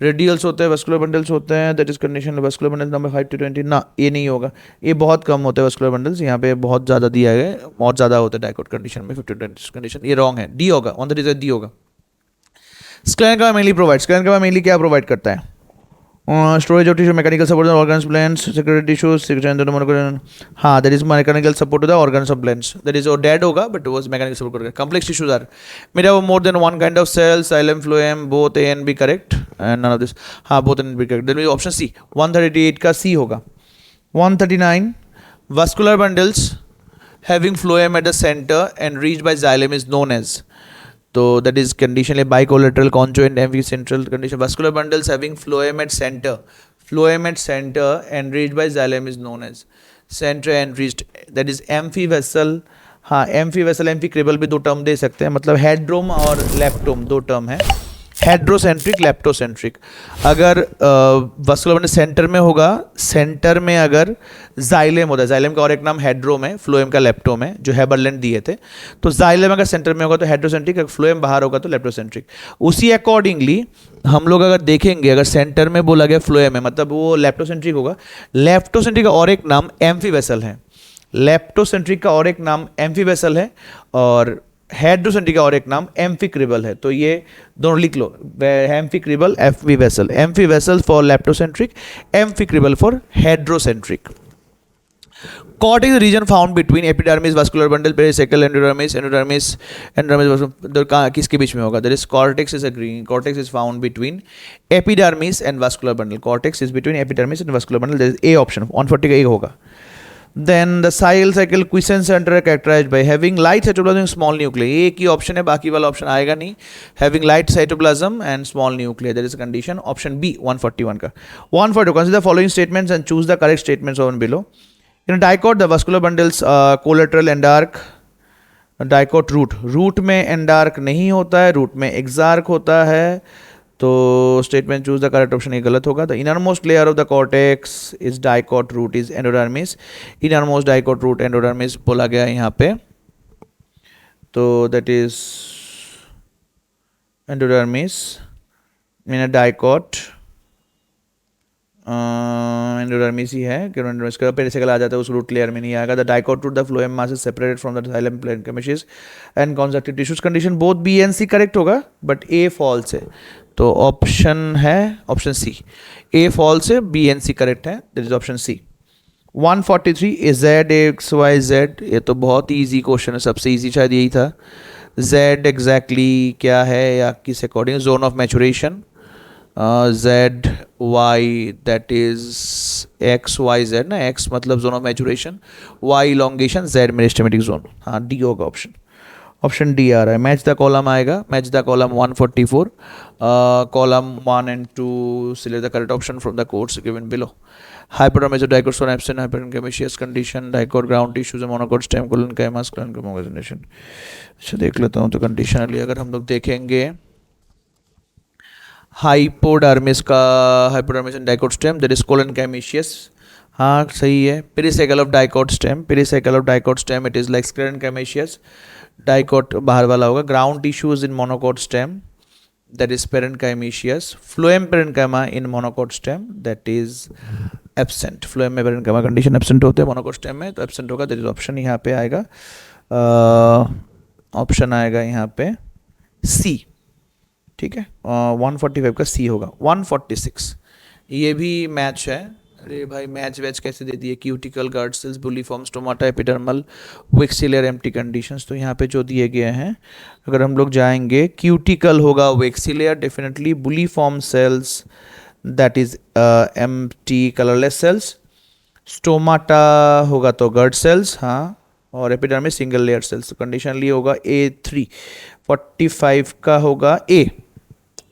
radials होते हैं, वास्कुलर बंडल्स होते हैं, that is condition vascular bundle number 5 to 20, ना ये नहीं होगा, ये बहुत कम होते हैं वास्कुलर बंडल्स, यहाँ पे बहुत ज़्यादा दिया गया है, बहुत ज़्यादा होते हैं डाइकॉट कंडीशन में 50 to 20 कंडीशन, ये रॉन्ग है, डी होगा, ऑन द रिजल्ट डी होगा। Sclerenchyma mainly provide, sclerenchyma mainly क्या प्रोवाइड करता है, storage of tissue, mechanical support organs plants, security tissues, हाँ that is mechanical support to the organs of plants, that is वो डेड होगा बट वो मैकेनिकल सपोर्ट करेगा। कॉम्प्लेक्स टिश्यूज आर मेरा वो more than one kind of cell, xylem, phloem, both A and B correct and none of this, हाँ both and B correct, that means option C 138 का सी होगा। 139 vascular bundles having phloem at the centre and reached by xylem is known as, तो that is conditionally bicollateral conjoint amphicentral condition, vascular bundles having phloem at center and reached by xylem is known as center and reached, that is amphivessel, हाँ amphivessel amphicribal भी दो टर्म दे सकते हैं, मतलब हेड्रोम और लेप्टोम दो टर्म है, हेड्रोसेंट्रिक लेप्टोसेंट्रिक। अगर वास्कुलर बंडल सेंटर में होगा, सेंटर में अगर जाइलेम होता है, जाइलेम का और एक नाम हेड्रोम है, फ्लोएम का लेप्टोम है, जो हेबरलैंड दिए थे, तो जाइलेम अगर सेंटर में होगा तो हेड्रोसेंट्रिक, अगर फ्लोएम बाहर होगा तो लेप्टोसेंट्रिक। उसी अकॉर्डिंगली हम लोग अगर देखेंगे, अगर सेंटर में बोला गया फ्लोएम है मतलब वो लेप्टोसेंट्रिक होगा, लेप्टोसेंट्रिक का और एक नाम एम्फीवेसल है, लेप्टोसेंट्रिक का और एक नाम एम्फीवेसल है, और हेड्रोसेंट्रिक का और एक नाम एम्फिक्रिबल है, तो ये दोनों लिख लो, amphicribral FV vessel, amphi vessel for leptocentric, amphicribral for hadrocentric. Cortex is the region found between epidermis, vascular bundle, pericycle, endodermis, किसके बीच में होगा? There is cortex is a green. Cortex is found between epidermis and vascular bundle. Cortex is between epidermis and vascular bundle. There is A option. 140 का A होगा. Then the cell cycle quiescent center are characterized by having light cytoplasm and small nuclei. एक ही ऑप्शन है, बाकी वाला ऑप्शन आएगा नहीं. Having light cytoplasm and small nuclei. That is a condition. Option B 141 का. 142. Consider the following statements and choose the correct statements on below. In a dicot, the vascular bundles collateral endarc. Dicot root में endarc नहीं होता है, root में exarch होता है. तो statement choose the correct option ये गलत होगा. The innermost layer of the cortex is dicot root is endodermis. Innermost dicot root endodermis बोला गया है यहाँ पे, तो that is endodermis mean dicot endodermis ही है. एंडोडर्मिस का पेरिसाइकल आ जाता है, उस रूट लेयर में नहीं आएगा. The dicot root the phloem mass is separated from the xylem प्लेनकमिशिस and conjunctive tissues. Condition both B and C correct होगा, बट ए फॉल्स है, तो ऑप्शन है ऑप्शन सी. ए फॉल्स है, बी एंड सी करेक्ट है, that is option C. 143 A Z X Y Z, ये तो बहुत ही ईजी क्वेश्चन है, सबसे ईजी शायद यही था. जेड एग्जैक्टली क्या है या किस according? Zone of maturation. Z Y that is X Y Z ना, एक्स मतलब zone of maturation, Y elongation, Z meristematic zone. हाँ डी होगा ऑप्शन. ऑप्शन डी आ रहा है. मैच द कॉलम आएगा, match the column 144, column 1 and 2 select the correct option from the codes given below. Hypodermis of dicot stone absent, hyperengamaceous condition, dicot ground tissues, monocot stem colon chimas colon condition. अच्छा देख लेता हूँ. तो कंडीशनली अगर हम लोग देखेंगे हाइपोडर्मिस का, hypodermis and dicot stem that is collenchymatous, हाँ सही है. Pericycle of dicot stem, pericycle of dicot stem it is like sclerenchymatous. Dicot बाहर वाला होगा. Ground tissues in monocot stem that is parenchymaceous. Phloem parenchyma in monocot stem that is absent. Phloem में parenchyma condition absent होते हैं monocot stem में, तो absent होगा. that is option यहाँ पे आएगा, ऑप्शन आएगा यहाँ पे C. ठीक है, 145 का C होगा. 146 ये भी मैच है। अरे भाई मैच वैच कैसे दे दिए, cuticle, guard cells, bulliform, stomata, epidermal, वेक्सिलर, एम्प्टी कंडीशंस। तो यहाँ पे जो दिए गए हैं, अगर हम लोग जाएंगे, क्यूटिकल होगा वेक्सिलर definitely, bulliform cells that is empty colourless cells, stomata होगा तो गर्ड सेल्स, हाँ, और epidermis single layer cells. Conditionally होगा A3, 45 का होगा ए,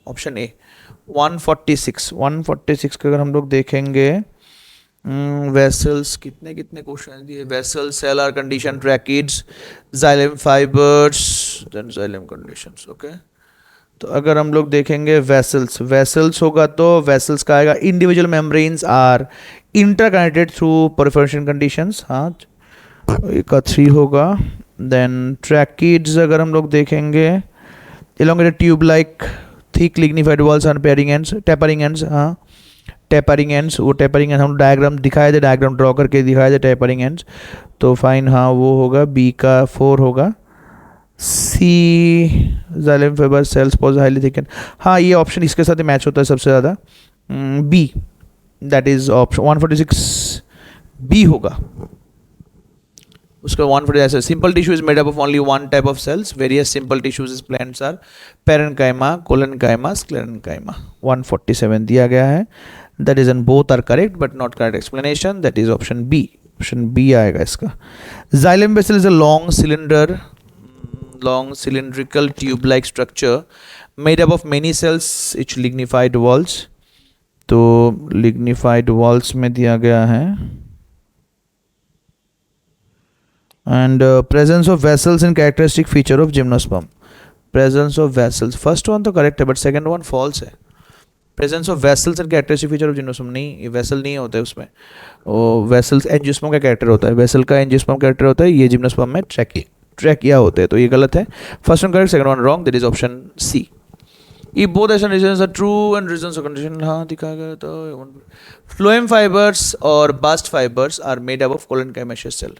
ऑप्शन ए। 146 का अगर हम लोग देखेंगे, वेसल्स कितने कितने क्वेश्चन दिए, वेसल, सेलर condition, tracheids, xylem fibres, then xylem conditions, okay. तो अगर हम लोग देखेंगे वेसल्स, वेसल्स होगा तो वेसल्स का आएगा individual membranes are interconnected through perforation conditions, हाँ, का 3 होगा। देन ट्रैकिड्स अगर हम लोग देखेंगे, elongated tube like thick lignified walls और पेयरिंग एंड्स, टेपरिंग एंड्स, हाँ, टेपरिंग एंड्स, वो टेपरिंग एंड हम डायग्राम दिखाए थे, डायग्राम ड्रॉ करके दिखाए थे टेपरिंग एंड्स, तो फाइन, हाँ वो होगा, बी का 4 होगा। सी, जाइलम फाइबर सेल्स पोज हाईली थिकन, हाँ ये ऑप्शन इसके साथ मैच होता है सबसे ज़्यादा, B, that is option 146 B होगा। उसका 140 ऐसे, simple tissue is made up of only one type of cells, various simple tissues is plants are parenchyma, collenchyma, sclerenchyma. 147 दिया गया है, that is an both are correct but not correct explanation, that is option B, option B आएगा इसका। Xylem vessel is a long cylinder, long cylindrical tube like structure made up of many cells which lignified walls, तो lignified walls में दिया गया है। and presence of vessels in characteristic feature of gymnosperm, presence of vessels, first one तो करेक्ट है बट सेकंड वन फॉल्स है। Presence of vessels and characteristic feature of gymnosperm, नहीं ये वेसल नहीं होता है उसमें, वो वेसल्स एंजियोस्पर्म का कैरेक्टर होता है, वेसल का एंजियोस्पर्म कैरेक्टर होता है, ये जिम्नोस्पर्म में ट्रैकिया होते हैं, तो ये गलत है। First one correct, second one wrong, that is option C. If both Asian regions are true and regions of condition, हाँ दिखाया गया तो phloem fibers और bast fibers are made up of collenchymaceous cell.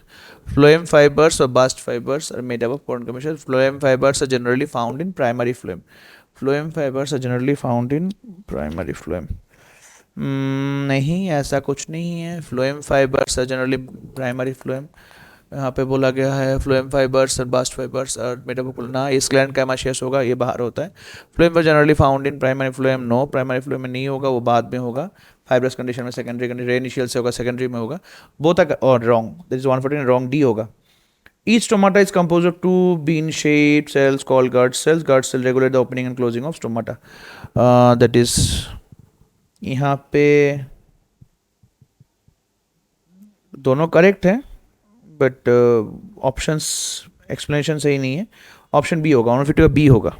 Phloem fibers और bast fibers are made up of collenchymaceous. Phloem fibers are generally found in primary phloem. Phloem fibers are generally found in primary phloem. नहीं ऐसा कुछ नहीं है, phloem fibers are generally primary phloem. यहाँ पे बोला गया है फ्लोएम फाइबर्स और बास्ट फाइबर्स और मेटाबोकुल, ना ये स्क्लेरेन्काइमाशियस होगा, ये बाहर होता है। Phloem fibre generally found in primary phloem, no primary phloem में नहीं होगा, वो बाद में होगा, फाइब्रस कंडीशन में सेकेंडरी कंडीशन, इनिशियल से होगा, सेकेंडरी में होगा, बोथ आर और wrong, that is 114 wrong, D होगा। Each stomata is composed of two bean-shaped cells called guard cells. Guard cells regulate the opening and closing of stomata. That is, यहाँ पे दोनों करेक्ट हैं बट ऑप्शंस एक्सप्लेनेशन सही नहीं है, ऑप्शन बी होगा, 150 का बी होगा,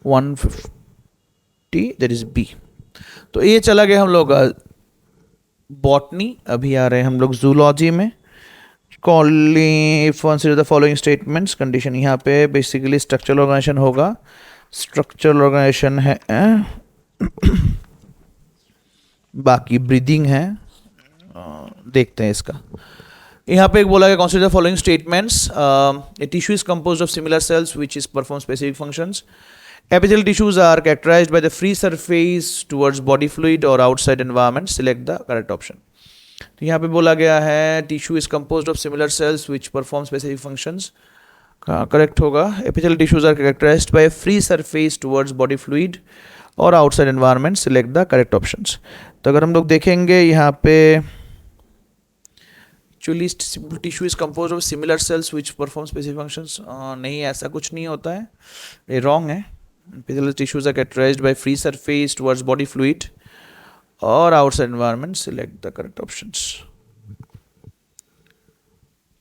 150 दैट इज बी। तो ये चला गया हम लोग बॉटनी, अभी आ रहे हैं हम लोग जूलॉजी में। Consider the following statements, condition यहाँ पे बेसिकली स्ट्रक्चरल ऑर्गेनाइजेशन होगा, स्ट्रक्चरल ऑर्गेनाइजेशन है बाकी ब्रीदिंग है, देखते हैं इसका। यहाँ पे एक बोला गया consider following statements, a tissue is composed of similar sales which is perform specific functions, epithelial tissues are characterized by the free surface towards body fluid or outside environment, select the correct option। तो यहाँ पे बोला गया है tissue is composed of similar sales which perform specific functions, correct होगा। epithelial tissues are characterized by a free surface towards body fluid और outside environment, select the correct options। तो अगर हम लोग देखेंगे यहाँ पे actually tissue is compose of similar cells which perform specific functions, नहीं ऐसा कुछ नहीं होता है, ये रॉन्ग है। epithelial tissues are characterized by free surface towards body fluid or outside environment, select the correct options।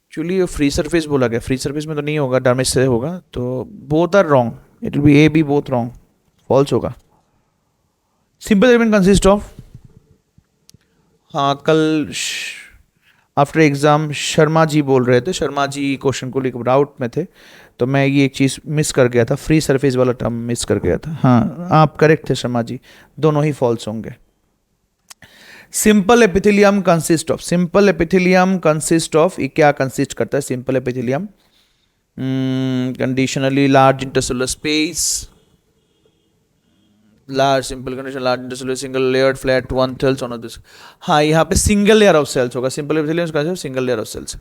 Actually free surface बोला गया, फ्री सरफेस में तो नहीं होगा, डर्मिस से होगा, तो both are wrong, it will be A B both wrong, false होगा। सिंपल एलिमेंट कंसिस्ट ऑफ, हाँ कल आफ्टर एग्ज़ाम शर्मा जी बोल रहे थे, शर्मा जी क्वेश्चन को लेकर डाउट में थे, तो मैं ये एक चीज़ मिस कर गया था, फ्री सरफेस वाला टर्म मिस कर गया था। हाँ आप करेक्ट थे शर्मा जी, दोनों ही फॉल्स होंगे। Simple epithelium consist of, simple epithelium consist of, ये क्या कंसिस्ट करता है simple epithelium? Conditionally large intercellular space, large simple condition, large intercellular single layered flat one cells on this. हाँ, यहाँ पे सिंगल लेयर ऑफ सेल्स होगा, सिंपल एपिथेलियम का single layer of cells.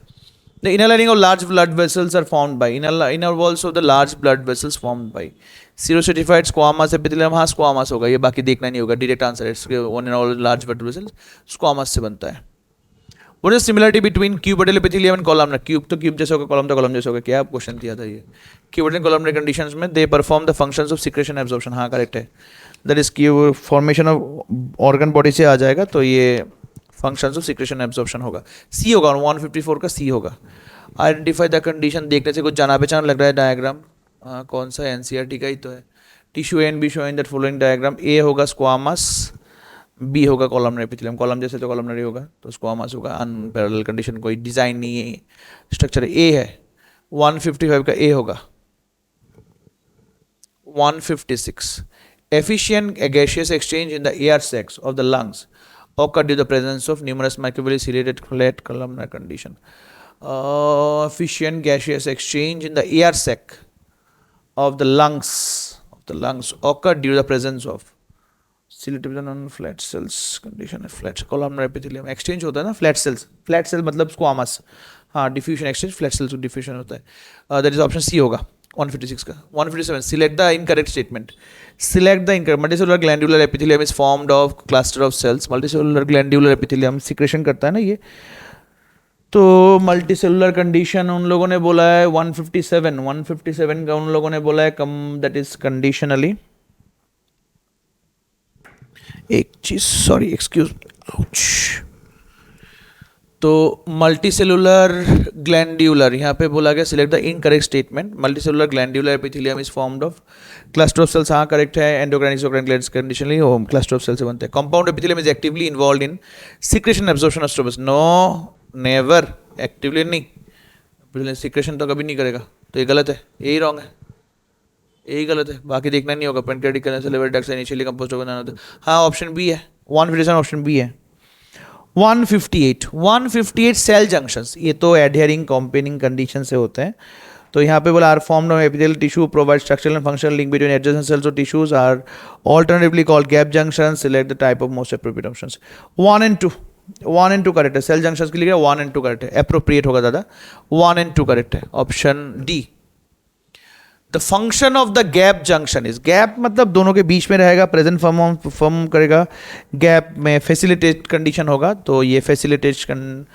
The inner lining of large blood vessels are formed by inner walls of the large blood vessels formed by सीरोसेटिफाइड स्क्वामस एपिथेलियम। हाँ, स्क्वामस होगा, ये बाकी देखना नहीं होगा, डायरेक्ट आंसर है इसके, one in all large blood vessels squamous से बनता है। What is similarity between cubital epithelium and columnar? Cube तो क्यूब जैसा होगा, कॉलम तो कॉलम जैसा होगा। क्या क्वेश्चन दिया था ये? क्यूबिटल कॉलमनर कंडीशंस में they perform the functions of secretion absorption. हाँ, करेक्ट है। That is Q formation of organ body से आ जाएगा, तो ये फंक्शंस ऑफ सिक्रेशन एब्जॉर्प्शन होगा। सी होगा, 154 का सी होगा। आइडेंटिफाई द कंडीशन, देखने से कुछ जाना पहचान लग रहा है डायग्राम। कौन सा? एनसीईआरटी का ही तो है। Tissue A and B show in that following diagram. A होगा स्क्वामस, बी होगा कॉलमनर एपिथेलियम। कॉलम जैसे तो कॉलमनरी होगा, तो स्क्वामस होगा। अनपैरेलल कंडीशन, कोई डिजाइन नहीं है, स्ट्रक्चर ए है। 155 का ए होगा। 156 efficient gaseous exchange in the air sacs of the lungs occur due to the presence of numerous microbially ciliated flat columnar condition. Efficient gaseous exchange in the air sac of the lungs occur due to the presence of ciliated on flat cells condition. Flat columnar epithelium exchange होता है ना, flat cells, flat cell मतलब squamous। हाँ, diffusion exchange flat cells diffusion होता है। that is option C होगा 156 का। 157 select the incorrect statement। select the incorrect। multicellular glandular epithelium is formed of cluster of cells। multicellular glandular epithelium secretion करता है ना ये, तो मल्टीसेलुलर कंडीशन उन लोगों ने बोला है 157 का उन लोगों ने बोला है कम, दैट इज कंडीशनली। एक चीज, सॉरी, एक्सक्यूज, तो मल्टीसेलुलर ग्लैंड्यूलर यहाँ पे बोला गया select the incorrect statement. Multicellular glandular epithelium is formed of cluster of cells. हाँ, करेक्ट है। Endocrine exocrine glands conditionally cluster of cells से बनते हैं। Compound epithelium is actively involved in secretion absorption of स्ट्रोबस। नो, नेवर, एक्टिवली नहीं, सिक्रेशन तो कभी नहीं करेगा, तो ये गलत है, यही रॉन्ग है, यही गलत है, बाकी देखना नहीं होगा। Pancreatic liver ducts initially composed होगा। हाँ, ऑप्शन बी है, 157 ऑप्शन बी है। 158 सेल जंक्शंस, ये तो एडहेरिंग कॉम्पेनिंग कंडीशन से होते हैं। तो यहाँ पे बोला are formed of epithelial tissue provide structural and functional link between adjacent cells और tissues are alternatively called gap junctions. Select the type of most appropriate options. 1 and 2 correct है। सेल जंक्शंस के लिए 1 and 2 करेक्ट है, एप्रोप्रिएट होगा दादा। 1 and 2 करेक्ट है, option D. The function of the gap junction is, gap मतलब दोनों के बीच में रहेगा, प्रेजेंट फॉर्म करेगा, गैप में फैसिलिटेट कंडीशन होगा, तो ये फैसिलिटेशन,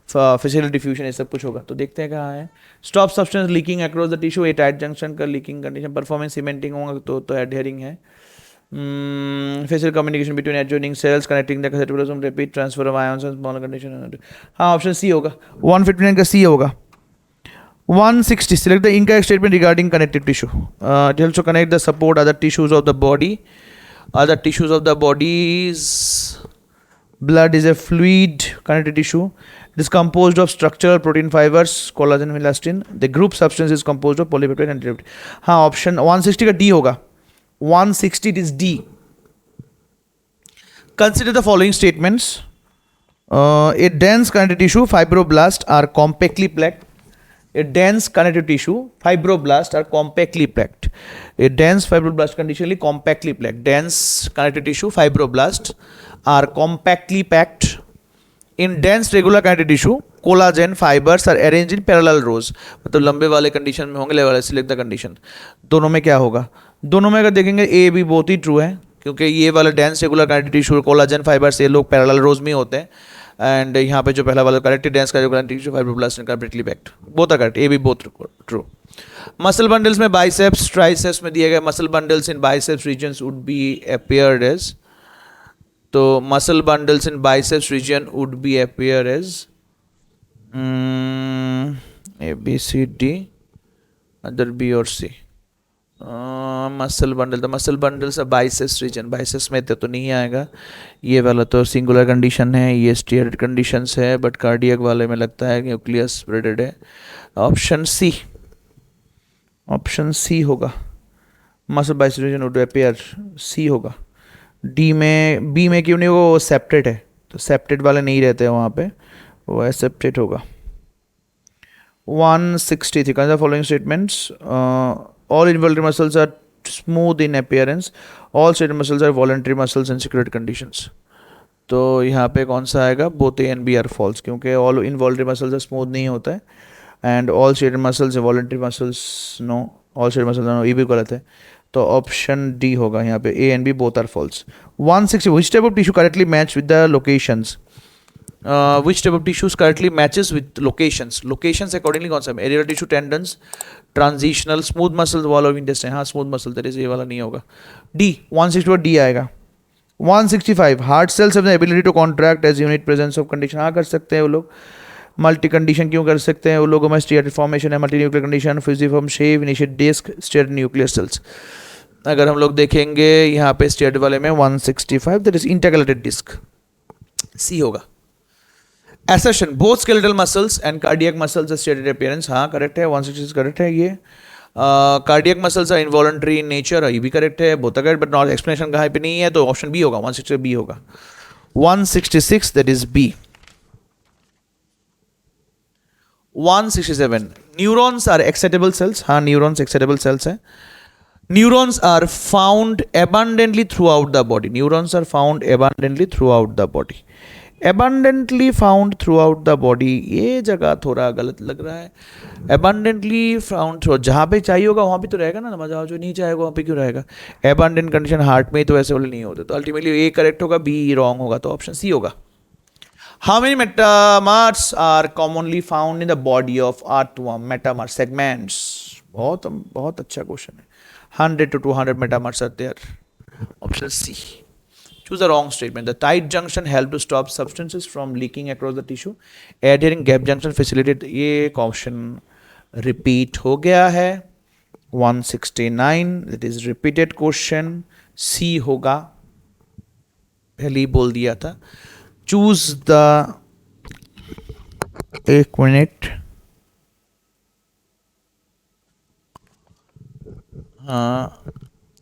फैसिलिटी डिफ्यूजन, ये सब कुछ होगा। तो देखते हैं कहाँ है। Stop substance leaking across the tissue, A tight junction का लीकिंग कंडीशन। परफॉर्मेंस सीमेंटिंग होगा तो एडहेरिंग है। Facial communication between adjoining cells connecting the cytoplasm, rapid transfer of ions and smaller condition। हाँ, ऑप्शन सी होगा, 159 का सी होगा। 160 select the incorrect statement regarding connective tissue। It also connect the support other tissues of the body। Other tissues of the body's blood is a fluid connective tissue। It is composed of structural protein fibers, collagen and elastin। The group substance is composed of polypeptide and antipeptide। हाँ, ऑप्शन 160 का डी होगा, 160 is D। Consider the following statements। A dense connective tissue fibroblast are compactly packed। A dense connective tissue fibroblast are compactly packed। A dense fibroblast conditionally compactly packed। Dense connective tissue fibroblast are compactly packed। In dense regular connective tissue collagen fibers are arranged in parallel rows। मतलब लंबे वाले कंडीशन में होंगे, ले वाले सिलेक्ट द कंडीशन। दोनों में क्या होगा? दोनों में अगर देखेंगे ए बी बोथ ही ट्रू है, क्योंकि ये वाला dense regular connective tissue collagen fibres ये लोग पैरेलल रोज में होते हैं। एंड यहाँ पे जो पहला वाला करेक्ट डेंस का connective tissue fibroblast and completely packed, both are correct, A B both true. Muscle bundles में बाइसेप्स ट्राइसेप्स में दिए गए muscle bundles in biceps regions would be appeared as, तो muscle bundles in biceps region would be appear as A B C D, other B और C. Muscle bundle, the muscle bundles biceps region, biceps में तो नहीं आएगा, ये वाला तो सिंगुलर कंडीशन है, ये स्टीयर्ड कंडीशंस है, बट कार्डियक वाले में लगता है न्यूक्लियस स्प्रेडेड है। ऑप्शन सी, ऑप्शन सी होगा, muscle biceps region would appear, C होगा। डी में, बी में क्यों नहीं होगा? वो सेप्टेड है, तो सेप्टेड वाले नहीं रहते हैं वहाँ पे, वो एसेप्टेड होगा। 163 following statements. All involuntary muscles are smooth in appearance, all stated muscles are voluntary muscles in security conditions. तो यहाँ पे कौन सा आएगा, both A and B are false, क्योंकि ऑल इनवॉलंटरी मसल्स स्मूथ नहीं होता है, and all stated muscles voluntary muscles no, all stated muscles no, ये भी गलत है। तो ऑप्शन डी होगा यहाँ पे, A and B both are false. 160, which type of tissue correctly match with the locations, which type of tissues correctly matches with locations accordingly कौन सा, areolar tissue, tendons, transitional, smooth muscle, wall of intestine, हाँ स्मूथ मसल, दैट इज ये वाला नहीं होगा, डी 164 डी आएगा। 165, heart cells have the ability to contract as unit presence of condition, हाँ कर सकते हैं वो लोग। मल्टी कंडीशन क्यों कर सकते हैं वो लोगों में, स्टीरियड फॉर्मेशन है, multi nuclear condition, fusiform shape, initiate disc, striated nuclear cells. अगर हम लोग देखेंगे यहाँ पे स्टीरियड वाले में 165, दैट इज इंटरकलेटेड डिस्क, सी होगा। Assertion, both skeletal muscles and cardiac muscles are stated appearance, हाँ करेक्ट है, 166 करेक्ट है ये। Cardiac muscles are involuntary in nature, ये भी करेक्ट है, both correct, but not explanation कहाँ पे नहीं है, तो ऑप्शन बी होगा, 160 बी होगा। 166 that is B. 167, neurons are excitable cells, हाँ न्यूरॉन्स एक्साइटेबल सेल्स है। Neurons are found abundantly throughout the body, neurons are found abundantly throughout the body, abundantly found throughout the body, ये जगह थोड़ा गलत लग रहा है। abundantly found throughout, जहाँ पे चाहिए होगा वहाँ पे तो रहेगा ना, समझ आओ, जो नहीं चाहेगा वहाँ पे क्यों रहेगा। abundant कंडीशन हार्ट में तो ऐसे वाले नहीं होते, तो अल्टीमेटली ए करेक्ट होगा, बी रॉन्ग होगा, तो ऑप्शन सी होगा। How many metameres are commonly found in the body of earthworm, metameres segments, बहुत बहुत अच्छा क्वेश्चन है। 100 to 200 metamers are there, option C। Choose the wrong statement, the tight junction help to stop substances from leaking across the tissue, adhering gap junction facilitate, ये क्वेश्चन रिपीट हो गया है। 169, that is repeated question, C होगा, पहले ही बोल दिया था। चूज द, एक minute,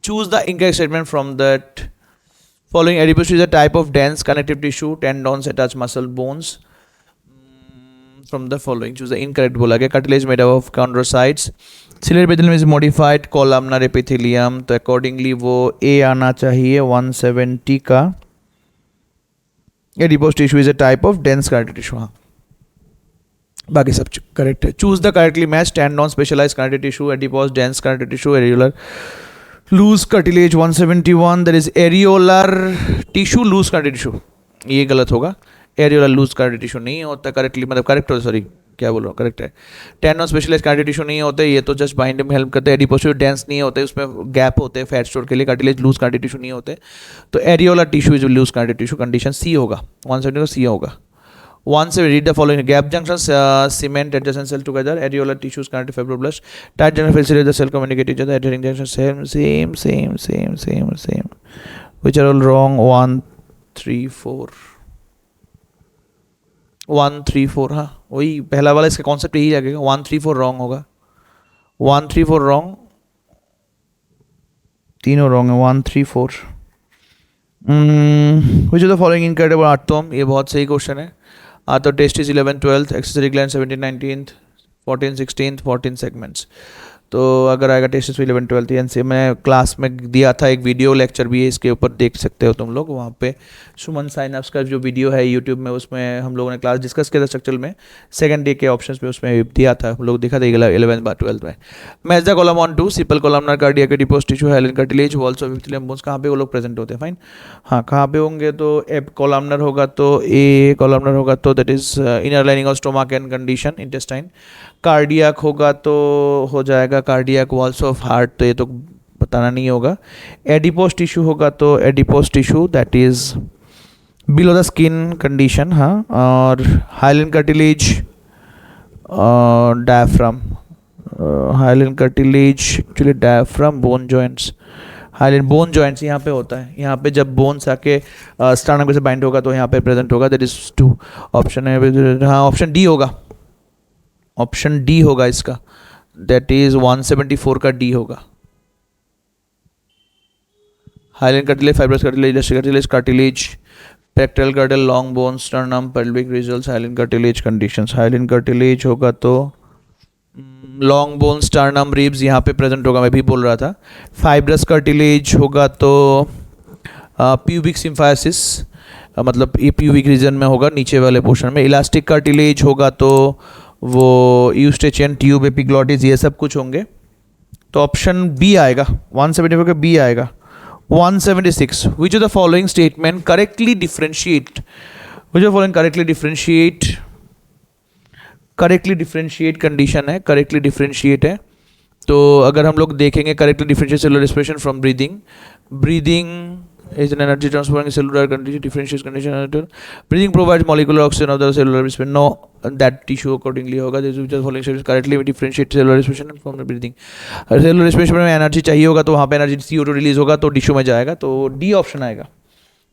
choose the incorrect statement from that following. Adipose tissue is a type of dense connective tissue, tendons attach muscle bones, from the following choose the incorrect बोला गया। cartilage made up of chondrocytes, ciliary epithelium is modified columnar epithelium, तो accordingly वो A आना चाहिए 170 का। adipose tissue is a type of dense connective tissue, हाँ बाकी सब करेक्ट है। Choose the correctly match, tendon specialise connective tissue, adipose dense connective tissue, areolar loose cartilage 171, that is areolar tissue loose connective tissue, ये गलत होगा, एरियोलर लूज कनेक्टिव टिश्यू नहीं होता करेक्टली, मतलब करेक्ट हो, सॉरी क्या बोल रहा हूँ, करेक्ट है। टेंडन स्पेशलाइज कनेक्टिव टिश्यू नहीं होते, ये तो जस्ट बाइंडिंग में हेल्प करते हैं। एडिपोज डेंस नहीं होते, उसमें गैप होते हैं फैट स्टोर के लिए। कार्टिलेज लूज कनेक्टिव टिश्यू नहीं होते, तो areolar tissue is loose connective tissue, condition C होगा, 170 का सी होगा। 170, read the following, gap junctions cement adjacent cell together, areolar tissues connected fibroblast, tight junction facilitate the cell communicate each other, adhering junctions same, which are all wrong। 1 3 4 1 3 4, हाँ वही पहला वाला, इसका कॉन्सेप्ट यही लगेगा, 1 3 4 रॉन्ग होगा, 1 3 4 रॉन्ग, तीनों रॉन्ग है, 1 3 4। which of the following incorrect about atom, ये बहुत सही क्वेश्चन है। तो testis 11 12th, accessory gland 17 19th, 14 16th, 14 segments, तो अगर आएगा टेस्टिस 11 12th, एन से मैं क्लास में दिया था, एक वीडियो लेक्चर भी है इसके ऊपर, देख सकते हो तुम लोग वहाँ पे। सुमन साइनअप्स का जो वीडियो है यूट्यूब में, उसमें हम लोगों ने क्लास डिस्कस किया था स्ट्रक्चरल में, सेकंड डे के ऑप्शंस पे उसमें दिया था, हम लोग देखा था 11th 12th में। Match the column on two simple columnar cardiac adipose tissue hyaline cartilage walls of epithelium bones, कहाँ पे वो लोग प्रेजेंट होते हैं, फाइन, हाँ कहाँ पे होंगे, तो एप कॉलमनर होगा तो ए, कॉलमनर होगा तो that is inner lining of stomach and condition intestine. Cardiac होगा तो हो जाएगा कार्डियक वॉल्स ऑफ हार्ट, तो ये तो बताना नहीं होगा। एडिपोज टिश्यू होगा तो adipose tissue that is below the skin condition, हाँ, और hyaline cartilage diaphragm, hyaline cartilage actually diaphragm bone joints, hyaline bone joints यहाँ पे होता है, यहाँ पे जब बोन्स आके स्टर्नम से बाइंड होगा तो यहाँ पे प्रेजेंट होगा, दैट इज 2 ऑप्शन है, हाँ ऑप्शन डी होगा, ऑप्शन डी होगा इसका, दैट इज 174 का डी होगा। Hyaline cartilage, fibrous cartilage, cartilage, cartilage, pectoral कार्टिल, लॉन्ग बोन, स्टर्नम, पेल्विक रिजल्स, hyaline cartilage conditions, hyaline cartilage होगा तो लॉन्ग बोन स्टर्नम रिब्स यहाँ पे प्रेजेंट होगा, मैं भी बोल रहा था. फाइब्रस कार्टिलेज होगा तो प्यूबिक सिम्फायसिस, मतलब ये प्यूबिक रीजन में होगा, नीचे वाले पोर्शन में. इलास्टिक कार्टिलेज होगा तो वो यूस्टेचियन ट्यूब, एपिग्लॉटिस, ये सब कुछ होंगे. तो ऑप्शन बी आएगा, 174 का बी आएगा. 176, विच of the following statement correctly differentiate, which of following correctly differentiate condition है, करेक्टली डिफरेंशिएट है. तो अगर हम लोग देखेंगे correctly differentiate cellular respiration from breathing is an energy transferring cellular condition, differentiation condition. Breathing provides molecular oxygen of the cellular respiration. No, that tissue accordingly होगा. This is just following steps correctly differentiate cellular respiration from the breathing. Cellular respiration में एनर्जी चाहिए होगा तो वहाँ पे एनर्जी CO2 रिलीज होगा तो टिश्यू में जाएगा, तो डी ऑप्शन आएगा.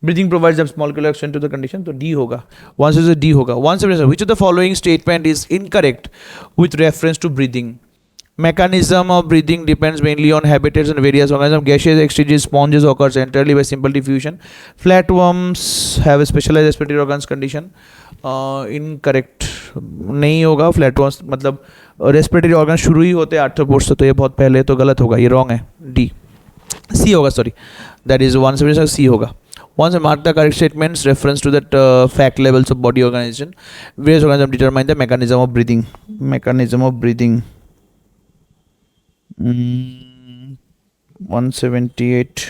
ब्रीदिंग प्रोवाइड्स जब molecular oxygen to the condition, तो डी होगा. 177 डी होगा. 177, which of the following statement is incorrect with reference to breathing? Mechanism of breathing depends mainly on habitats and various organisms. Gaseous exchanges, sponges occurs entirely by simple diffusion. Flatworms have a specialized respiratory organs condition. Incorrect नहीं होगा. फ्लैटवर्म्स मतलब रेस्पिरेटरी ऑर्गन शुरू ही होते हैं आर्थ्रोपोड्स से, तो ये बहुत पहले, तो गलत होगा, ये रॉन्ग है. डी सी होगा, सॉरी, दैट इज 177 सी होगा. Once mark the correct statements reference to that fact levels of body organization. Various organisms determine the mechanism of breathing. Mechanism of breathing. 178.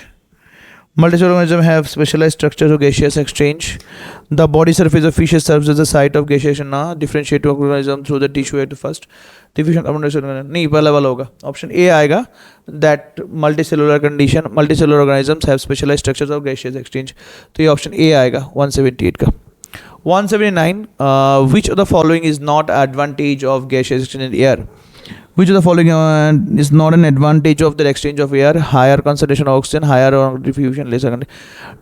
Multicellular organisms have specialized structures of gaseous exchange. The body surface of fishes serves as a site of gaseous exchange. Differentiate organism through the tissue at first. Diffusion carbon dioxide नहीं, पहला वाला होगा. ऑप्शन ए आएगा, that multicellular organisms have specialized structures of gaseous exchange. तो ये ऑप्शन ए आएगा 178 का. 179, which of the following is not advantage of gaseous exchange in air? Which of the following is not an advantage of the exchange of air? Higher concentration of oxygen, higher diffusion, lesser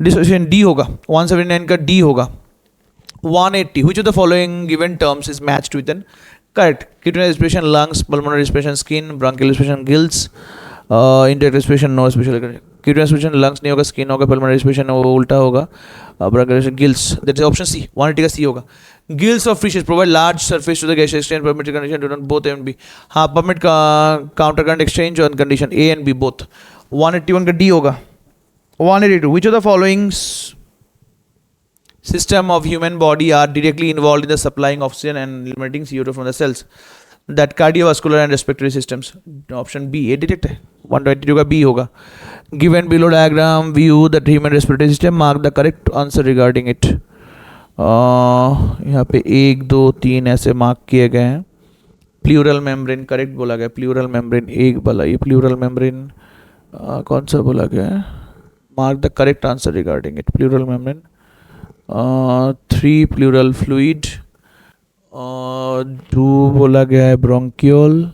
dissociation. D होगा. 179 का D होगा. 180, which of the following given terms is matched with an correct? Cutaneous respiration, lungs. Pulmonary respiration, skin. Bronchial respiration, gills. Indirect respiration, no special. Cutaneous respiration, lungs नहीं होगा, skin होगा. Pulmonary respiration वो उल्टा होगा. Bronchial respiration, gills. That is option C. 180 का C होगा. Gills of fishes provide large surface to the gaseous exchange. Permitted condition do not both A and B. हाँ, permit counter current exchange on condition A and B both. 181 का D होगा. 182, which of the following system of human body are directly involved in the supplying oxygen and eliminating CO2 from the cells? That cardiovascular and respiratory systems. Option B, A direct है. 122 का B होगा. Given below diagram view that human respiratory system, mark the correct answer regarding it. यहाँ पे 1 2 3 ऐसे मार्क किए गए हैं. प्लूरल मेम्ब्रेन करेक्ट बोला गया. प्लूरल मेम्ब्रेन एक बोला, ये प्लूरल मेम्ब्रेन कौन सा बोला गया है? Mark the correct answer regarding it. Pleural membrane. 3 pleural fluid. 2 बोला गया है ब्रोंकियोल.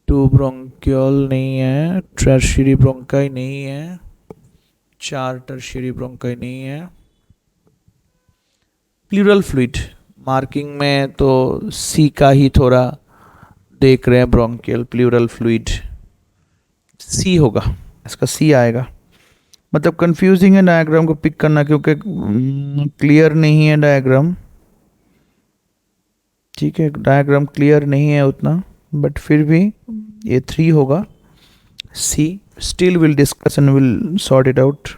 2 ब्रोंकियोल नहीं है. टर्शियरी ब्रोंकाई नहीं है. 4 टर्शियरी ब्रोंकाई नहीं है. प्लूरल फ्लूइड मार्किंग में तो सी का ही थोड़ा देख रहे हैं. ब्रोंकियल प्लूरल फ्लूइड सी होगा, इसका सी आएगा. मतलब कंफ्यूजिंग है डायग्राम को पिक करना क्योंकि क्लियर नहीं है डायग्राम. ठीक है, डायग्राम क्लियर नहीं है उतना, बट फिर भी ये 3 होगा. C still will discuss and will sort it out.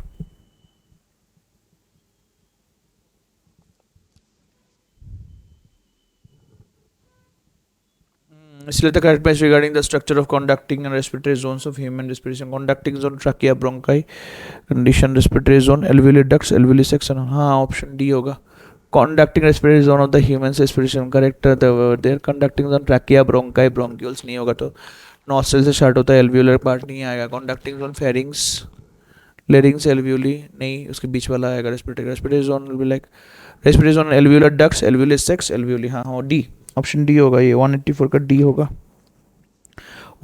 Select the correct place regarding the structure of conducting and respiratory zones of human respiration. Conducting zone trachea bronchi, condition respiratory zone alveolar ducts, alveoli section. हाँ, option D होगा. Conducting respiratory zone of the human respiration correct. Their conducting zone trachea bronchi, bronchioles नहीं होगा, तो nostril से start होता है, alveolar part नहीं आएगा. Conducting zone pharynx, larynx, alveoli नहीं, उसके बीच वाला आएगा. Respiratory zone will be like respiratory zone alveolar ducts, alveoli sex, alveoli. हाँ, D. ऑप्शन डी होगा ये. 184 का डी होगा.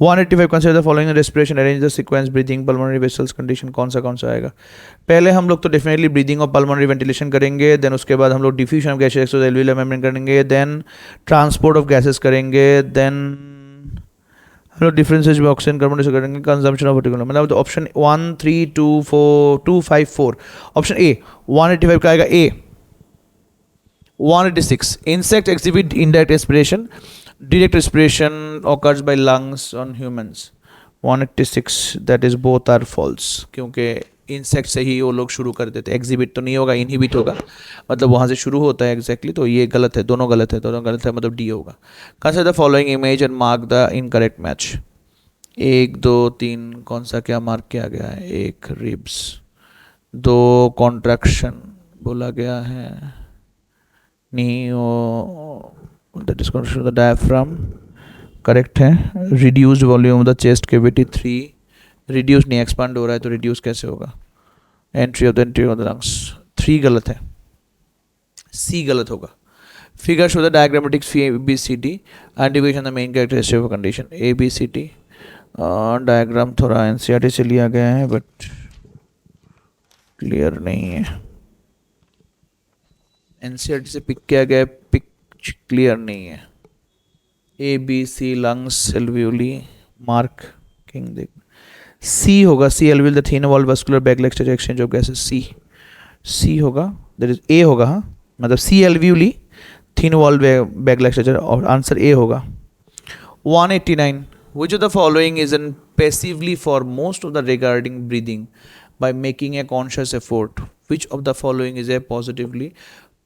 185, consider the following respiration, arrange the sequence, breathing, pulmonary vessels condition. कौन सा आएगा? पहले हम लोग तो डेफिनेटली ब्रीदिंग और पल्मोनरी वेंटिलेशन करेंगे. देन उसके बाद हम लोग diffusion of gases across alveolar membrane करेंगे. देन ट्रांसपोर्ट ऑफ गैसेस करेंगे. देन हम लोग डिफरेंसेस में ऑक्सीजन कार्बन डाइऑक्साइड करेंगे. कंजम्पशन ऑफ पर्टिकुलर, मतलब ऑप्शन 1 3 2 4 2 5 4 ऑप्शन ए. 185 का आएगा ए. 186, insect exhibit indirect respiration. Direct respiration occurs by lungs on humans. 186, that is both are false, क्योंकि इंसेक्ट से ही वो लोग शुरू कर देते हैं. एग्जिबिट तो नहीं होगा, इनहिबिट होगा, मतलब वहाँ से शुरू होता है एग्जैक्टली. तो ये गलत है, दोनों गलत है, दोनों गलत है, मतलब डी होगा. Consider the following image and mark the incorrect match. 1 2 3 कौन सा क्या मार्क किया गया है? 1 रिब्स, 2 कॉन्ट्रैक्शन बोला गया है, नहीं that is contraction of the diaphragm, correct है. Reduced volume of the chest cavity 3, reduce नहीं, एक्सपांड हो रहा है तो रिड्यूस कैसे होगा? एंट्री ऑफ द लंग्स 3 गलत है, सी गलत होगा. Figure show the diagrammatics A B C D and division the main characteristic of condition. A B C D diagram थोड़ा एनसीईआरटी से लिया गया है बट क्लियर नहीं है. एनसीईआरटी से पिक किया गया है, पिक क्लियर नहीं है. A B C lungs alveoli marking देख. सी होगा, C alveoli the thin wall vascular bag like stage exchange of gases. C होगा, दैट इज ए होगा. हाँ, मतलब C alveoli thin wall bag like stage, और आंसर ए होगा. 189, which of the following is in passively for most of the regarding breathing by making a conscious effort? Which of the following is a positively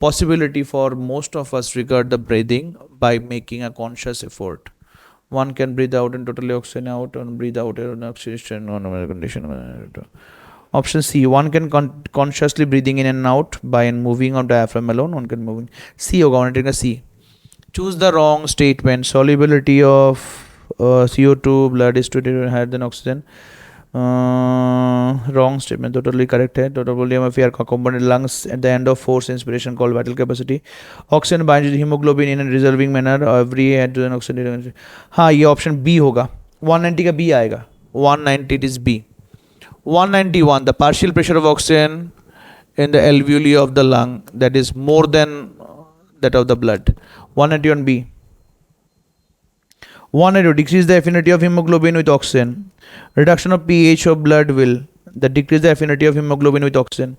possibility for most of us regard the breathing by making a conscious effort? One can breathe out and totally oxygen out, and breathe out and oxygen on a condition. Option C, one can consciously breathing in and out by moving on diaphragm alone. One can moving. C होगा, one take a C. Choose the wrong statement. Solubility of CO2 blood is 20 higher than oxygen. Wrong statement, totally correct है. Total volume of air component lungs at the end of forced inspiration called vital capacity. Oxygen binds hemoglobin in a resolving manner every hydrogen oxygen. हाँ, ये ऑप्शन बी होगा. 190 का बी आएगा. 190 it is B. 191, the partial pressure of oxygen in the alveoli of the lung that is more than that of the blood. 191 B. 192, decrease the affinity of hemoglobin with oxygen. Reduction of pH of blood will that decrease the affinity of hemoglobin with oxygen.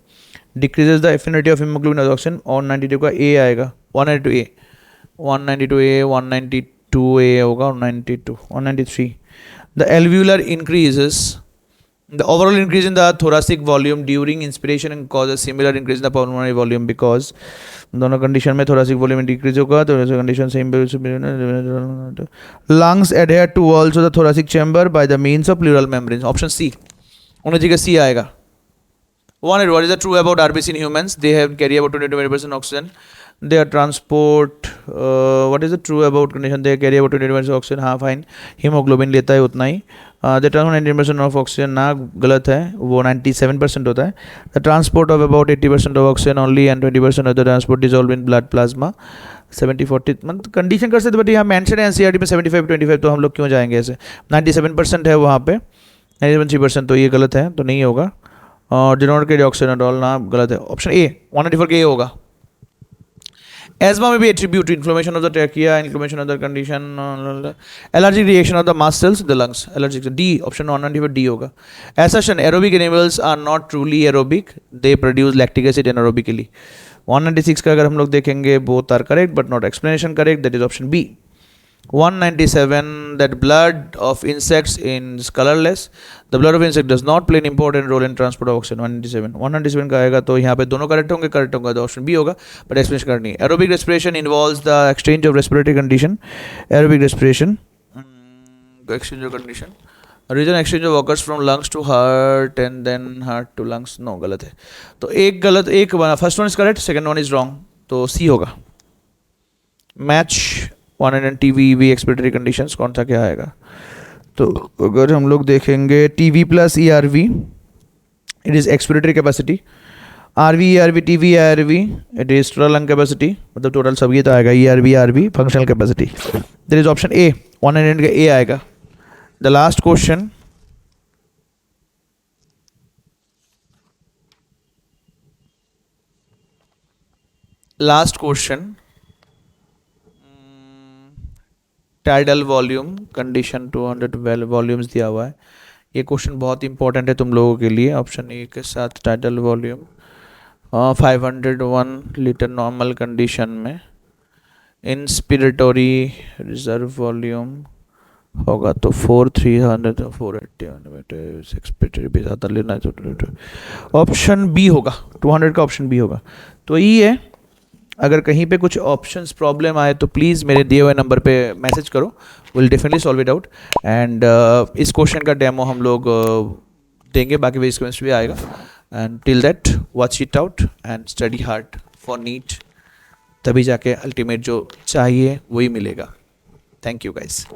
Decreases the affinity of hemoglobin with oxygen. और 92 का A आएगा. 192 A. 192 A, 192 A होगा. 192, 193. The alveolar increases. The overall increase in the thoracic volume during inspiration and causes similar increase in the pulmonary volume because दोनों कंडीशन में thoracic volume डिक्रीज होगा तो condition same. lungs adhere to walls of the thoracic chamber by the means of pleural membranes. Option C, उन्हें जगह C आएगा. What is the true about RBC in humans? They have carry about 20 to 20% oxygen. Their transport, what is the true about condition? They carry about 20 to 20% oxygen. हाँ फाइन, हीमोग्लोबिन लेता है उतना ही. The transport 90% of oxygen ना गलत है, वो 97% होता है. The transport of about 80% of oxygen only and 20% of the transport dissolved in blood plasma. 70-40 मतलब कंडीशन कर सकते, बट यहाँ मेंशन है एनसीईआरटी में 75-25, तो हम लोग क्यों जाएंगे ऐसे. 97% है वहाँ पे, 97%, तो ये गलत है, तो नहीं होगा. और डिनोमिनेटर ऑक्सीजन ऑल ना गलत है. ऑप्शन ए 194 के ए होगा. Asthma may be attributed to inflammation of the trachea, inflammation of the condition, allergic reaction of the mast cells in the lungs. Allergic. D, option 194 D होगा. Assertion, aerobic animals are not truly aerobic. They produce lactic acid anaerobically. 196 का अगर हम लोग देखेंगे, both are correct but not explanation correct. That is option B. 197, that blood of insects is colorless. The blood of insect does not play an important role in transport of oxygen. 197 का आएगा, तो यहाँ पे दोनों करेक्ट होंगे, करेक्ट होगा तो ऑप्शन बी होगा, बट एक्सप्लेनेशन करनी है. Aerobic respiration involves the exchange of respiratory condition. Aerobic respiration exchange of condition, reason exchange of occurs from lungs to heart and then heart to lungs. No, गलत है. तो एक गलत, एक first one is correct, second one is wrong, तो सी होगा. मैच 100 TVEV एक्सपिरेटरी कंडीशंस, कौन सा क्या आएगा? तो अगर हम लोग देखेंगे TV plus ERV, it is expiratory capacity. RV ERV TV IRV, it is total lung capacity, मतलब टोटल सब ये तो आएगा. ERV RV functional capacity. There is option A, 100 का ए आएगा. The last question, tidal volume condition 200 volumes दिया हुआ है. ये क्वेश्चन बहुत इंपॉर्टेंट है तुम लोगों के लिए. ऑप्शन ए के साथ tidal volume 501 litre normal condition में इंस्पिरेटरी रिजर्व वॉल्यूम होगा तो 4 300 480 एक्सपेक्टेड भी ज़्यादा लेना है तो ऑप्शन बी होगा, 200 का ऑप्शन बी होगा। तो ये है, अगर कहीं पे कुछ ऑप्शंस प्रॉब्लम आए तो प्लीज़ मेरे दिए हुए नंबर पे मैसेज करो, will definitely solve it out. And इस क्वेश्चन का डेमो हम लोग देंगे, बाकी भी इसका भी आएगा। And till that watch it out and study hard for NEET, तभी जाके अल्टीमेट जो चाहिए वही मिलेगा। Thank you guys.